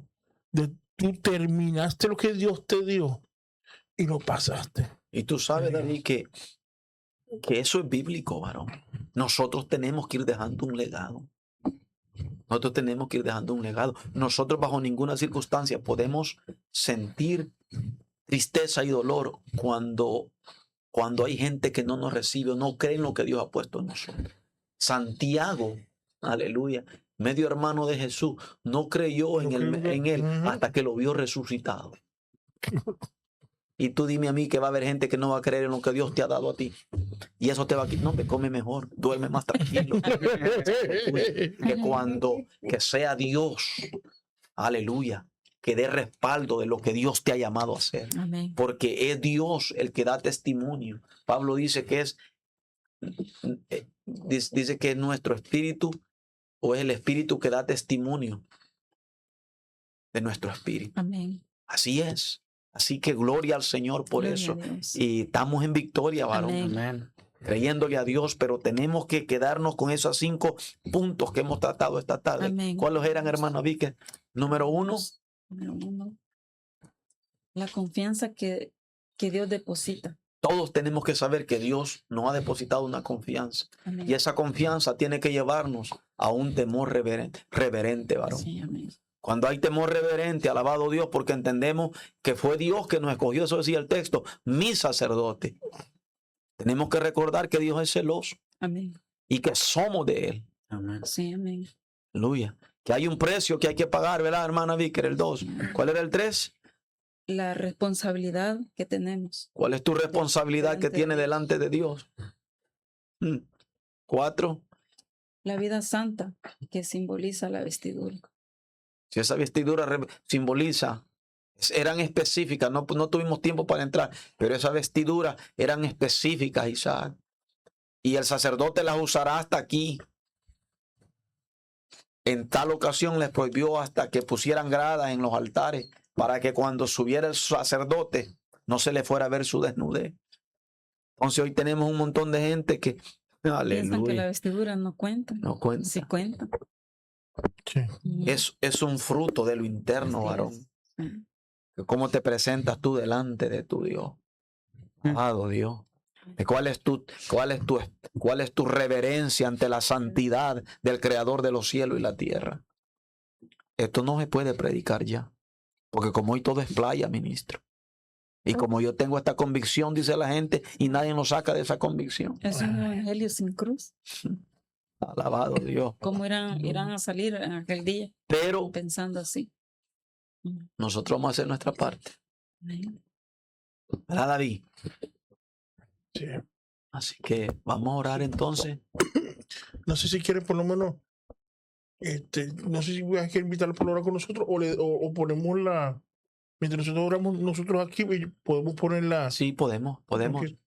B: De tú terminaste lo que Dios te dio y lo pasaste.
E: Y tú sabes, David, que eso es bíblico, varón. Nosotros tenemos que ir dejando un legado. Nosotros tenemos que ir dejando un legado. Nosotros bajo ninguna circunstancia podemos sentir tristeza y dolor cuando hay gente que no nos recibe o no cree en lo que Dios ha puesto en nosotros. Santiago, aleluya, medio hermano de Jesús, no creyó en él hasta que lo vio resucitado. Y tú dime a mí que va a haber gente que no va a creer en lo que Dios te ha dado a ti. Y eso te va a quitar. No, me come mejor, duerme más tranquilo. Que sea Dios, aleluya, que dé respaldo de lo que Dios te ha llamado a hacer.
C: Amén.
E: Porque es Dios el que da testimonio. Pablo dice que dice que es nuestro espíritu o es el espíritu que da testimonio de nuestro espíritu.
C: Amén.
E: Así es. Así que gloria al Señor por
C: Gloria
E: eso.
C: a Dios.
E: Y estamos en victoria, varón.
C: Amén.
E: Creyéndole a Dios, pero tenemos que quedarnos con esos 5 puntos que hemos tratado esta tarde.
C: Amén.
E: ¿Cuáles eran, hermano Víquez? Número 1.
C: Número 1. La confianza que Dios deposita.
E: Todos tenemos que saber que Dios nos ha depositado una confianza.
C: Amén.
E: Y esa confianza tiene que llevarnos a un temor reverente, varón.
C: Sí, amén.
E: Cuando hay temor reverente, alabado Dios, porque entendemos que fue Dios que nos escogió, eso decía el texto, mi sacerdote. Tenemos que recordar que Dios es celoso
C: Amén.
E: y que somos de Él.
D: Amén.
C: Sí, amén.
E: Aleluya. Que hay un precio que hay que pagar, ¿verdad, hermana Víquez? El 2. ¿Cuál era el 3?
C: La responsabilidad que tenemos.
E: ¿Cuál es tu responsabilidad que
C: Delante de
E: tiene
C: Dios.
E: delante de Dios? 4.
C: La vida santa que simboliza la vestidura.
E: Si esa vestidura simboliza, eran específicas, no tuvimos tiempo para entrar, pero esas vestiduras eran específicas, Isaac. Y el sacerdote las usará hasta aquí. En tal ocasión les prohibió hasta que pusieran gradas en los altares para que cuando subiera el sacerdote no se le fuera a ver su desnudez. Entonces hoy tenemos un montón de gente que,
C: Piensan que la
E: aleluya,
C: vestidura no cuenta.
E: no cuenta.
C: Sí cuenta.
B: Sí.
E: Es un fruto de lo interno,
C: Así
E: varón.
C: es. Sí.
E: ¿Cómo te presentas tú delante de tu Dios? Amado Dios. ¿Cuál es tu reverencia ante la santidad del Creador de los cielos y la tierra? Esto no se puede predicar ya. Porque como hoy todo es playa, ministro. Y como yo tengo esta convicción, dice la gente, y nadie nos saca de esa convicción.
C: Es un evangelio sin cruz.
E: Alabado Dios.
C: ¿Cómo irán a salir en aquel día
E: Pero
C: pensando así?
E: nosotros vamos a hacer nuestra parte.
C: Amén.
E: ¿Verdad, David?
B: Sí.
E: Así que vamos a orar entonces.
B: No sé si quieren por lo menos, no sé si voy a invitarlo por orar con nosotros o ponemos mientras nosotros oramos nosotros aquí, podemos ponerla.
E: Sí, podemos.
B: Porque-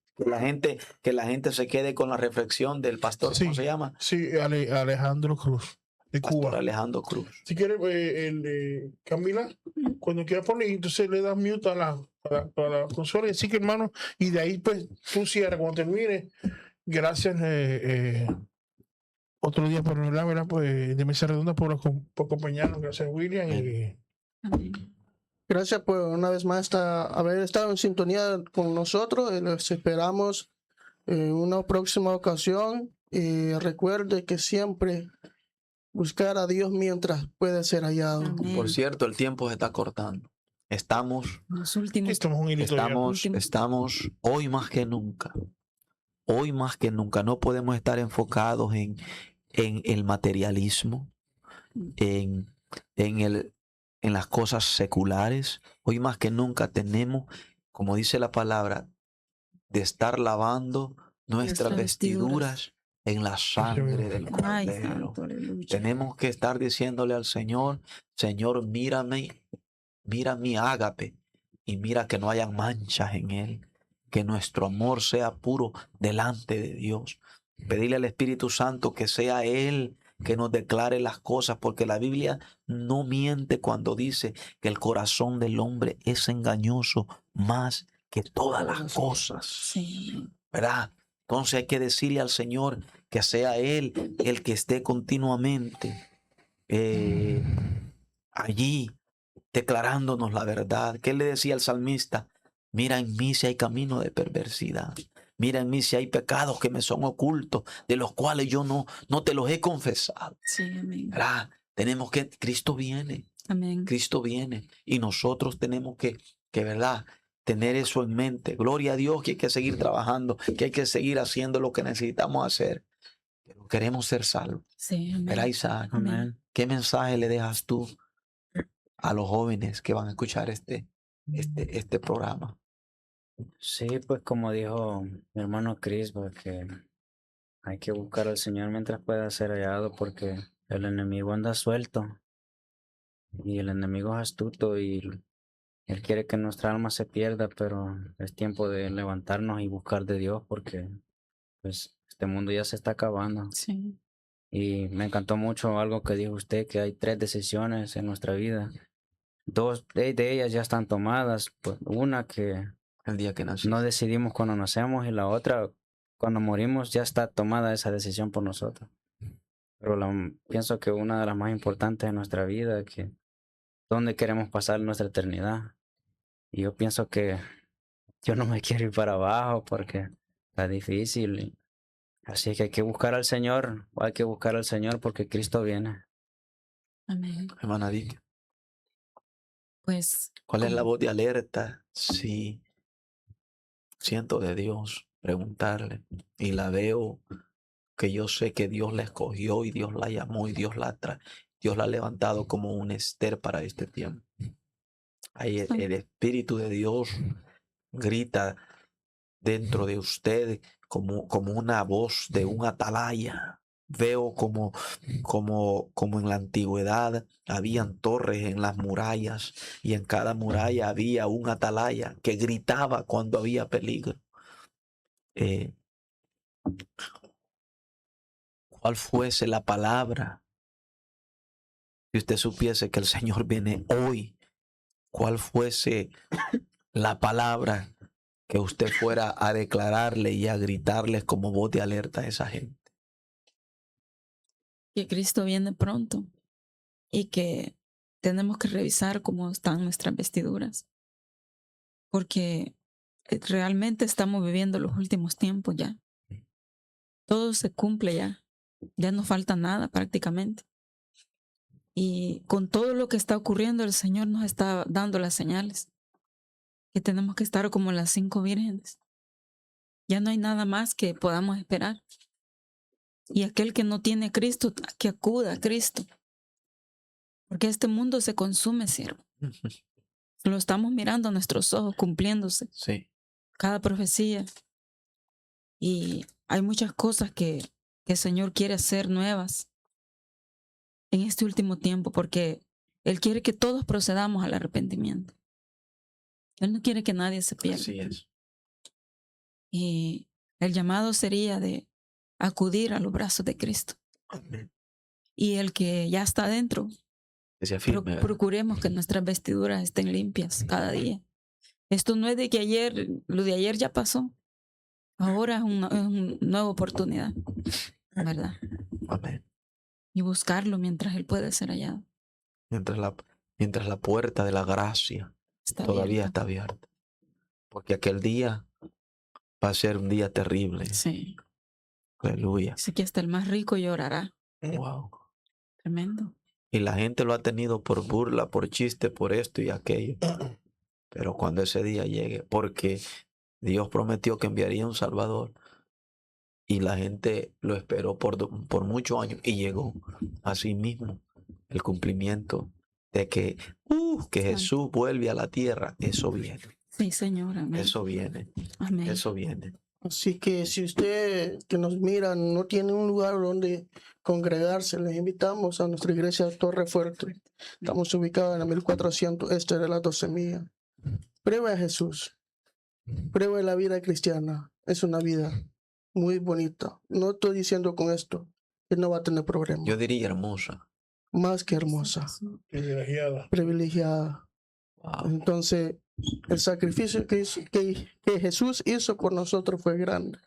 E: Que la gente se quede con la reflexión del pastor, ¿cómo
B: Sí.
E: se llama?
B: Sí, Alejandro Cruz, de
E: Pastor
B: Cuba.
E: Alejandro Cruz.
B: Si quiere, Camila, cuando quiera poner, entonces le das mute a la consola. Y así que, hermano, y de ahí, pues, tú cierras cuando termine. Gracias, otro día por la verdad, pues, de Mesa Redonda por acompañarnos. Gracias, William. Y,
C: Amén.
A: Gracias por una vez más haber estado en sintonía con nosotros. Les esperamos en una próxima ocasión. Recuerde que siempre buscar a Dios mientras puede ser hallado.
C: Amén.
E: Por cierto, el tiempo se está cortando. Estamos
C: Los
B: aquí
C: últimos.
B: estamos un hilito ya.
E: estamos hoy más que nunca. Hoy más que nunca. No podemos estar enfocados en el materialismo, en las cosas seculares. Hoy más que nunca tenemos, como dice la palabra, de estar lavando nuestras
C: Nuestras
E: vestiduras en la sangre del
C: Ay,
E: Cordero.
C: santo, aleluya.
E: Tenemos que estar diciéndole al Señor, Señor, mírame, mira mi ágape y mira que no hayan manchas en él, que nuestro amor sea puro delante de Dios. Pedirle al Espíritu Santo que sea Él que nos declare las cosas, porque la Biblia no miente cuando dice que el corazón del hombre es engañoso más que todas las cosas.
C: Sí, amén.
E: ¿Verdad? Entonces hay que decirle al Señor que sea Él el que esté continuamente allí declarándonos la verdad. ¿Qué le decía el salmista? Mira en mí si hay camino de perversidad. Mira en mí si hay pecados que me son ocultos, de los cuales yo no te los he confesado.
C: Sí, amén.
E: ¿Verdad? Tenemos que, Cristo viene y nosotros tenemos que, ¿verdad? Tener eso en mente. Gloria a Dios que hay que seguir trabajando, que hay que seguir haciendo lo que necesitamos hacer. Pero queremos ser salvos.
C: Sí, amén.
E: ¿Verdad, Isaac?
C: Amén.
E: ¿Qué mensaje le dejas tú a los jóvenes que van a escuchar este programa?
D: Sí, pues como dijo mi hermano Chris, porque hay que buscar al Señor mientras pueda ser hallado, porque el enemigo anda suelto y el enemigo es astuto y él quiere que nuestra alma se pierda, pero es tiempo de levantarnos y buscar de Dios, porque pues este mundo ya se está acabando.
C: Sí.
D: Y me encantó mucho algo que dijo usted, que hay 3 decisiones en nuestra vida. 2 de ellas ya están tomadas, pues una que
E: El día que nací.
D: no decidimos cuando nacemos y la otra, cuando morimos, ya está tomada esa decisión por nosotros. Pero pienso que una de las más importantes de nuestra vida, que dónde queremos pasar nuestra eternidad. Y yo pienso que yo no me quiero ir para abajo porque está difícil. Así que hay que buscar al Señor porque Cristo viene.
C: Amén.
E: Hermana Vicky,
C: Pues,
E: ¿cuál es la
C: como-
E: voz de alerta? Sí, siento de Dios preguntarle y la veo, que yo sé que Dios la escogió y Dios la llamó y Dios la ha levantado como un Esther para este tiempo. Ahí el Espíritu de Dios grita dentro de usted como una voz de un atalaya. veo como en la antigüedad habían torres en las murallas y en cada muralla había un atalaya que gritaba cuando había peligro. Eh, ¿Cuál fuese la palabra? Si usted supiese que el Señor viene hoy, ¿cuál fuese la palabra que usted fuera a declararle y a gritarles como voz de alerta a esa gente?
C: Que Cristo viene pronto y que tenemos que revisar cómo están nuestras vestiduras, porque realmente estamos viviendo los últimos tiempos ya. Todo se cumple ya no falta nada prácticamente. Y con todo lo que está ocurriendo, el Señor nos está dando las señales, que tenemos que estar como las 5 vírgenes. Ya no hay nada más que podamos esperar. Y aquel que no tiene a Cristo, que acuda a Cristo. Porque este mundo se consume, siervo. Lo estamos mirando a nuestros ojos cumpliéndose.
E: Sí.
C: Cada profecía. Y hay muchas cosas que el Señor quiere hacer nuevas en este último tiempo, porque Él quiere que todos procedamos al arrepentimiento. Él no quiere que nadie se pierda.
E: Así es.
C: Y el llamado sería de acudir a los brazos de Cristo.
E: Amén.
C: Y el que ya está dentro,
E: Que se afirme, ¿verdad?
C: procuremos que nuestras vestiduras estén limpias cada día. Esto no es de que ayer, lo de ayer ya pasó. Ahora es una nueva oportunidad, ¿verdad?
E: Amén.
C: Y buscarlo mientras Él puede ser hallado.
E: Mientras la puerta de la gracia
C: Está
E: todavía
C: abierto.
E: está abierta. Porque aquel día va a ser un día terrible.
C: Sí.
E: Aleluya.
C: Dice que hasta el más rico llorará.
E: Wow.
C: Tremendo.
E: Y la gente lo ha tenido por burla, por chiste, por esto y aquello. Pero cuando ese día llegue, porque Dios prometió que enviaría un Salvador. Y la gente lo esperó por muchos años y llegó así mismo el cumplimiento de que Jesús vuelve a la tierra. Eso viene,
C: Sí, Señor. Amén.
E: eso viene,
C: Amén.
E: eso viene.
A: Así que si usted que nos mira no tiene un lugar donde congregarse, les invitamos a nuestra iglesia Torre Fuerte. Estamos ubicados en la 1400 este de las 12 millas. Prueba a Jesús. Prueba la vida cristiana. Es una vida muy bonita. No estoy diciendo con esto que no va a tener problemas.
E: Yo diría hermosa.
A: Más que hermosa,
B: Privilegiada.
A: privilegiada.
E: Wow.
A: Entonces, el sacrificio que Jesús hizo por nosotros fue grande.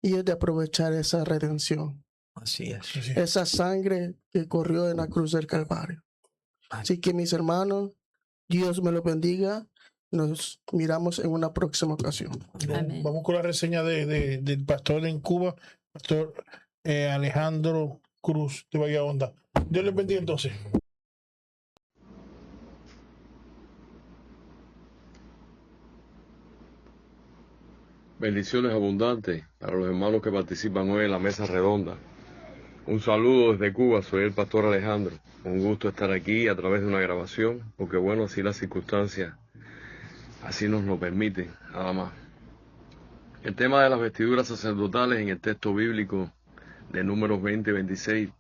A: Y es de aprovechar esa redención,
E: Así es.
B: Sí, sí.
A: esa sangre que corrió en la cruz del Calvario. Así que mis hermanos, Dios me los bendiga. Nos miramos en una próxima ocasión.
C: Amén.
B: Vamos con la reseña del pastor en Cuba, pastor Alejandro Cruz de Bahía Honda. Dios les bendiga entonces.
G: Bendiciones abundantes para los hermanos que participan hoy en la mesa redonda. Un saludo desde Cuba, soy el pastor Alejandro. Un gusto estar aquí a través de una grabación, porque bueno, así las circunstancias, así nos lo permiten, nada más. El tema de las vestiduras sacerdotales en el texto bíblico de Números 20-26,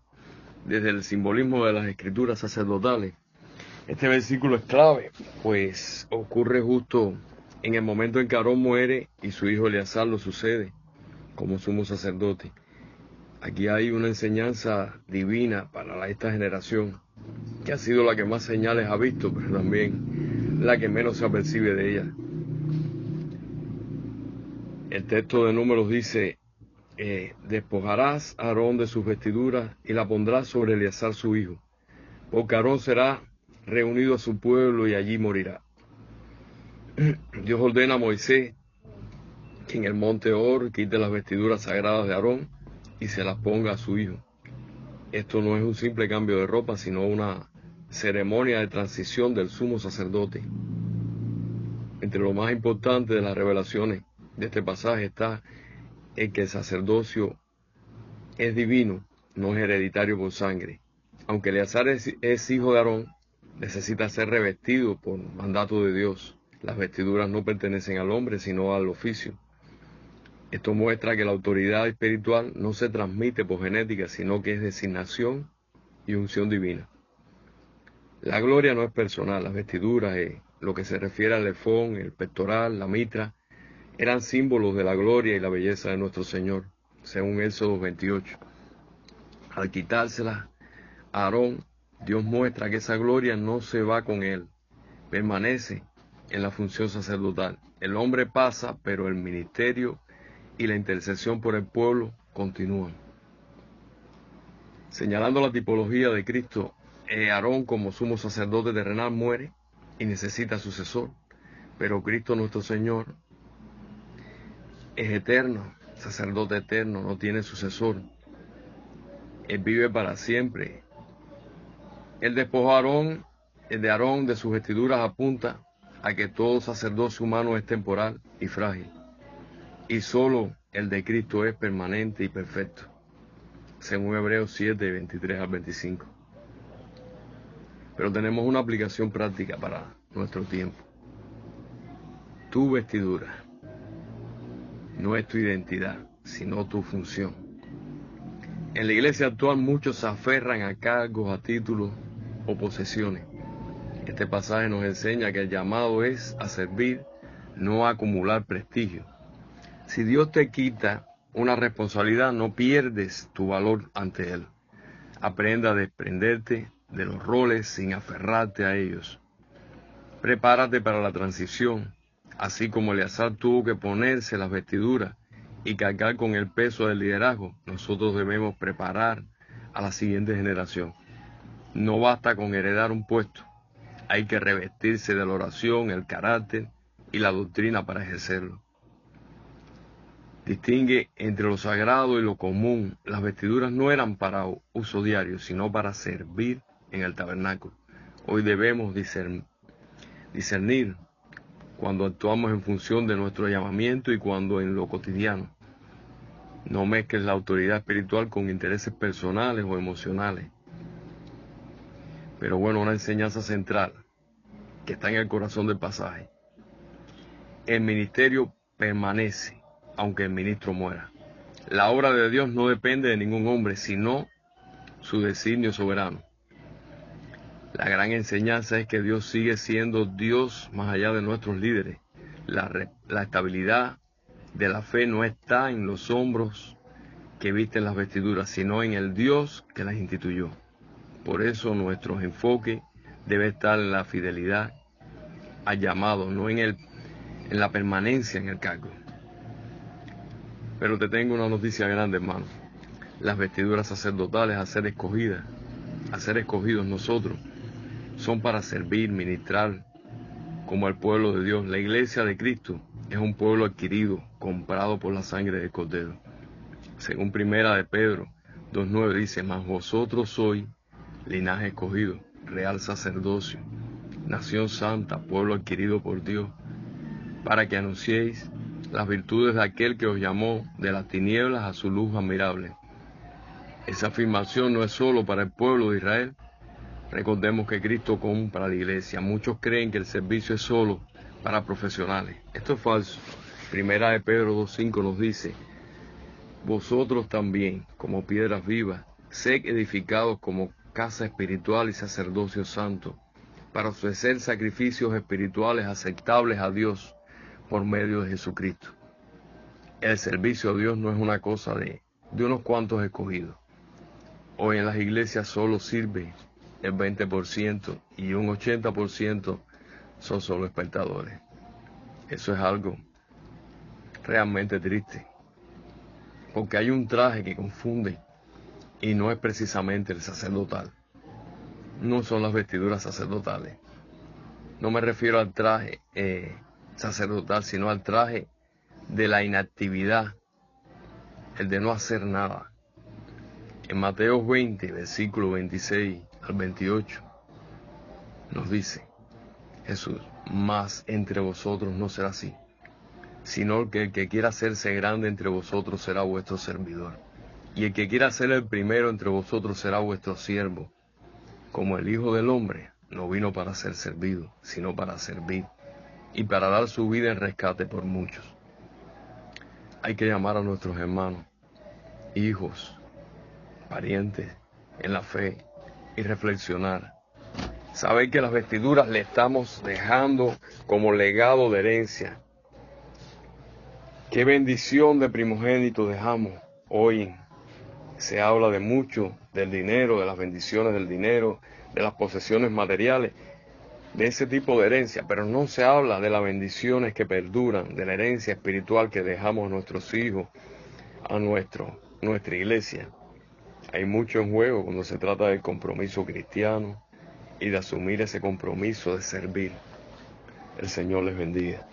G: desde el simbolismo de las escrituras sacerdotales. Este versículo es clave, pues ocurre justo en el momento en que Aarón muere y su hijo Eleazar lo sucede como sumo sacerdote. Aquí hay una enseñanza divina para esta generación, que ha sido la que más señales ha visto, pero también la que menos se apercibe de ella. El texto de Números dice, despojarás a Aarón de sus vestiduras y la pondrás sobre Eleazar su hijo, porque Aarón será reunido a su pueblo y allí morirá. Dios ordena a Moisés que en el monte Hor quite las vestiduras sagradas de Aarón y se las ponga a su hijo. Esto no es un simple cambio de ropa, sino una ceremonia de transición del sumo sacerdote. Entre lo más importante de las revelaciones de este pasaje está el que el sacerdocio es divino, no es hereditario por sangre. Aunque Eleazar es hijo de Aarón, necesita ser revestido por mandato de Dios. Las vestiduras no pertenecen al hombre, sino al oficio. Esto muestra que la autoridad espiritual no se transmite por genética, sino que es designación y unción divina. La gloria no es personal, las vestiduras, lo que se refiere al efón, el pectoral, la mitra, eran símbolos de la gloria y la belleza de nuestro Señor, según Éxodo 28. Al quitárselas a Aarón, Dios muestra que esa gloria no se va con él, permanece en la función sacerdotal. El hombre pasa, pero el ministerio y la intercesión por el pueblo continúan. Señalando la tipología de Cristo, Aarón como sumo sacerdote terrenal muere y necesita sucesor, pero Cristo nuestro Señor es eterno, sacerdote eterno, no tiene sucesor. Él vive para siempre. El despojo de Aarón de sus vestiduras apunta a que todo sacerdocio humano es temporal y frágil, y solo el de Cristo es permanente y perfecto, según Hebreos 7, 23 al 25. Pero tenemos una aplicación práctica para nuestro tiempo. Tu vestidura no es tu identidad, sino tu función. En la iglesia actual muchos se aferran a cargos, a títulos o posesiones. Este pasaje nos enseña que el llamado es a servir, no a acumular prestigio. Si Dios te quita una responsabilidad, no pierdes tu valor ante Él. Aprenda a desprenderte de los roles sin aferrarte a ellos. Prepárate para la transición, así como Eleazar tuvo que ponerse las vestiduras y cargar con el peso del liderazgo. Nosotros debemos preparar a la siguiente generación. No basta con heredar un puesto, hay que revestirse de la oración, el carácter y la doctrina para ejercerlo. Distingue entre lo sagrado y lo común. Las vestiduras no eran para uso diario, sino para servir en el tabernáculo. Hoy debemos discernir cuando actuamos en función de nuestro llamamiento y cuando en lo cotidiano. No mezcles la autoridad espiritual con intereses personales o emocionales. Pero bueno, una enseñanza central que está en el corazón del pasaje. El ministerio permanece, aunque el ministro muera. La obra de Dios no depende de ningún hombre, sino su designio soberano. La gran enseñanza es que Dios sigue siendo Dios más allá de nuestros líderes. La estabilidad de la fe no está en los hombros que visten las vestiduras, sino en el Dios que las instituyó. Por eso nuestro enfoque debe estar en la fidelidad al llamado, no en la permanencia en el cargo. Pero te tengo una noticia grande, hermano. Las vestiduras sacerdotales a ser escogidos nosotros, son para servir, ministrar como el pueblo de Dios. La iglesia de Cristo es un pueblo adquirido, comprado por la sangre del Cordero. Según Primera de Pedro 2:9 dice, mas vosotros sois linaje escogido, real sacerdocio, nación santa, pueblo adquirido por Dios, para que anunciéis las virtudes de aquel que os llamó de las tinieblas a su luz admirable. Esa afirmación no es solo para el pueblo de Israel. Recordemos que Cristo compra la iglesia. Muchos creen que el servicio es solo para profesionales. Esto es falso. Primera de Pedro 2:5 nos dice, vosotros también, como piedras vivas, sed edificados como casa espiritual y sacerdocio santo, para ofrecer sacrificios espirituales aceptables a Dios por medio de Jesucristo. El servicio a Dios no es una cosa de unos cuantos escogidos. Hoy en las iglesias solo sirve el 20% y un 80% son solo espectadores. Eso es algo realmente triste, porque hay un traje que confunde y no es precisamente el sacerdotal. No son las vestiduras sacerdotales. No me refiero al traje sacerdotal, sino al traje de la inactividad, el de no hacer nada. En Mateo 20, versículo 26 al 28, nos dice Jesús, mas entre vosotros no será así, sino que el que quiera hacerse grande entre vosotros será vuestro servidor, y el que quiera ser el primero entre vosotros será vuestro siervo, como el Hijo del Hombre no vino para ser servido, sino para servir, y para dar su vida en rescate por muchos. hay que llamar a nuestros hermanos, hijos, parientes en la fe y reflexionar. Saber que las vestiduras le estamos dejando como legado de herencia. Qué bendición de primogénito dejamos hoy. Se habla de mucho del dinero, de las bendiciones del dinero, de las posesiones materiales, de ese tipo de herencia, pero no se habla de las bendiciones que perduran, de la herencia espiritual que dejamos a nuestros hijos, a nuestra iglesia. Hay mucho en juego cuando se trata del compromiso cristiano y de asumir ese compromiso de servir. El Señor les bendiga.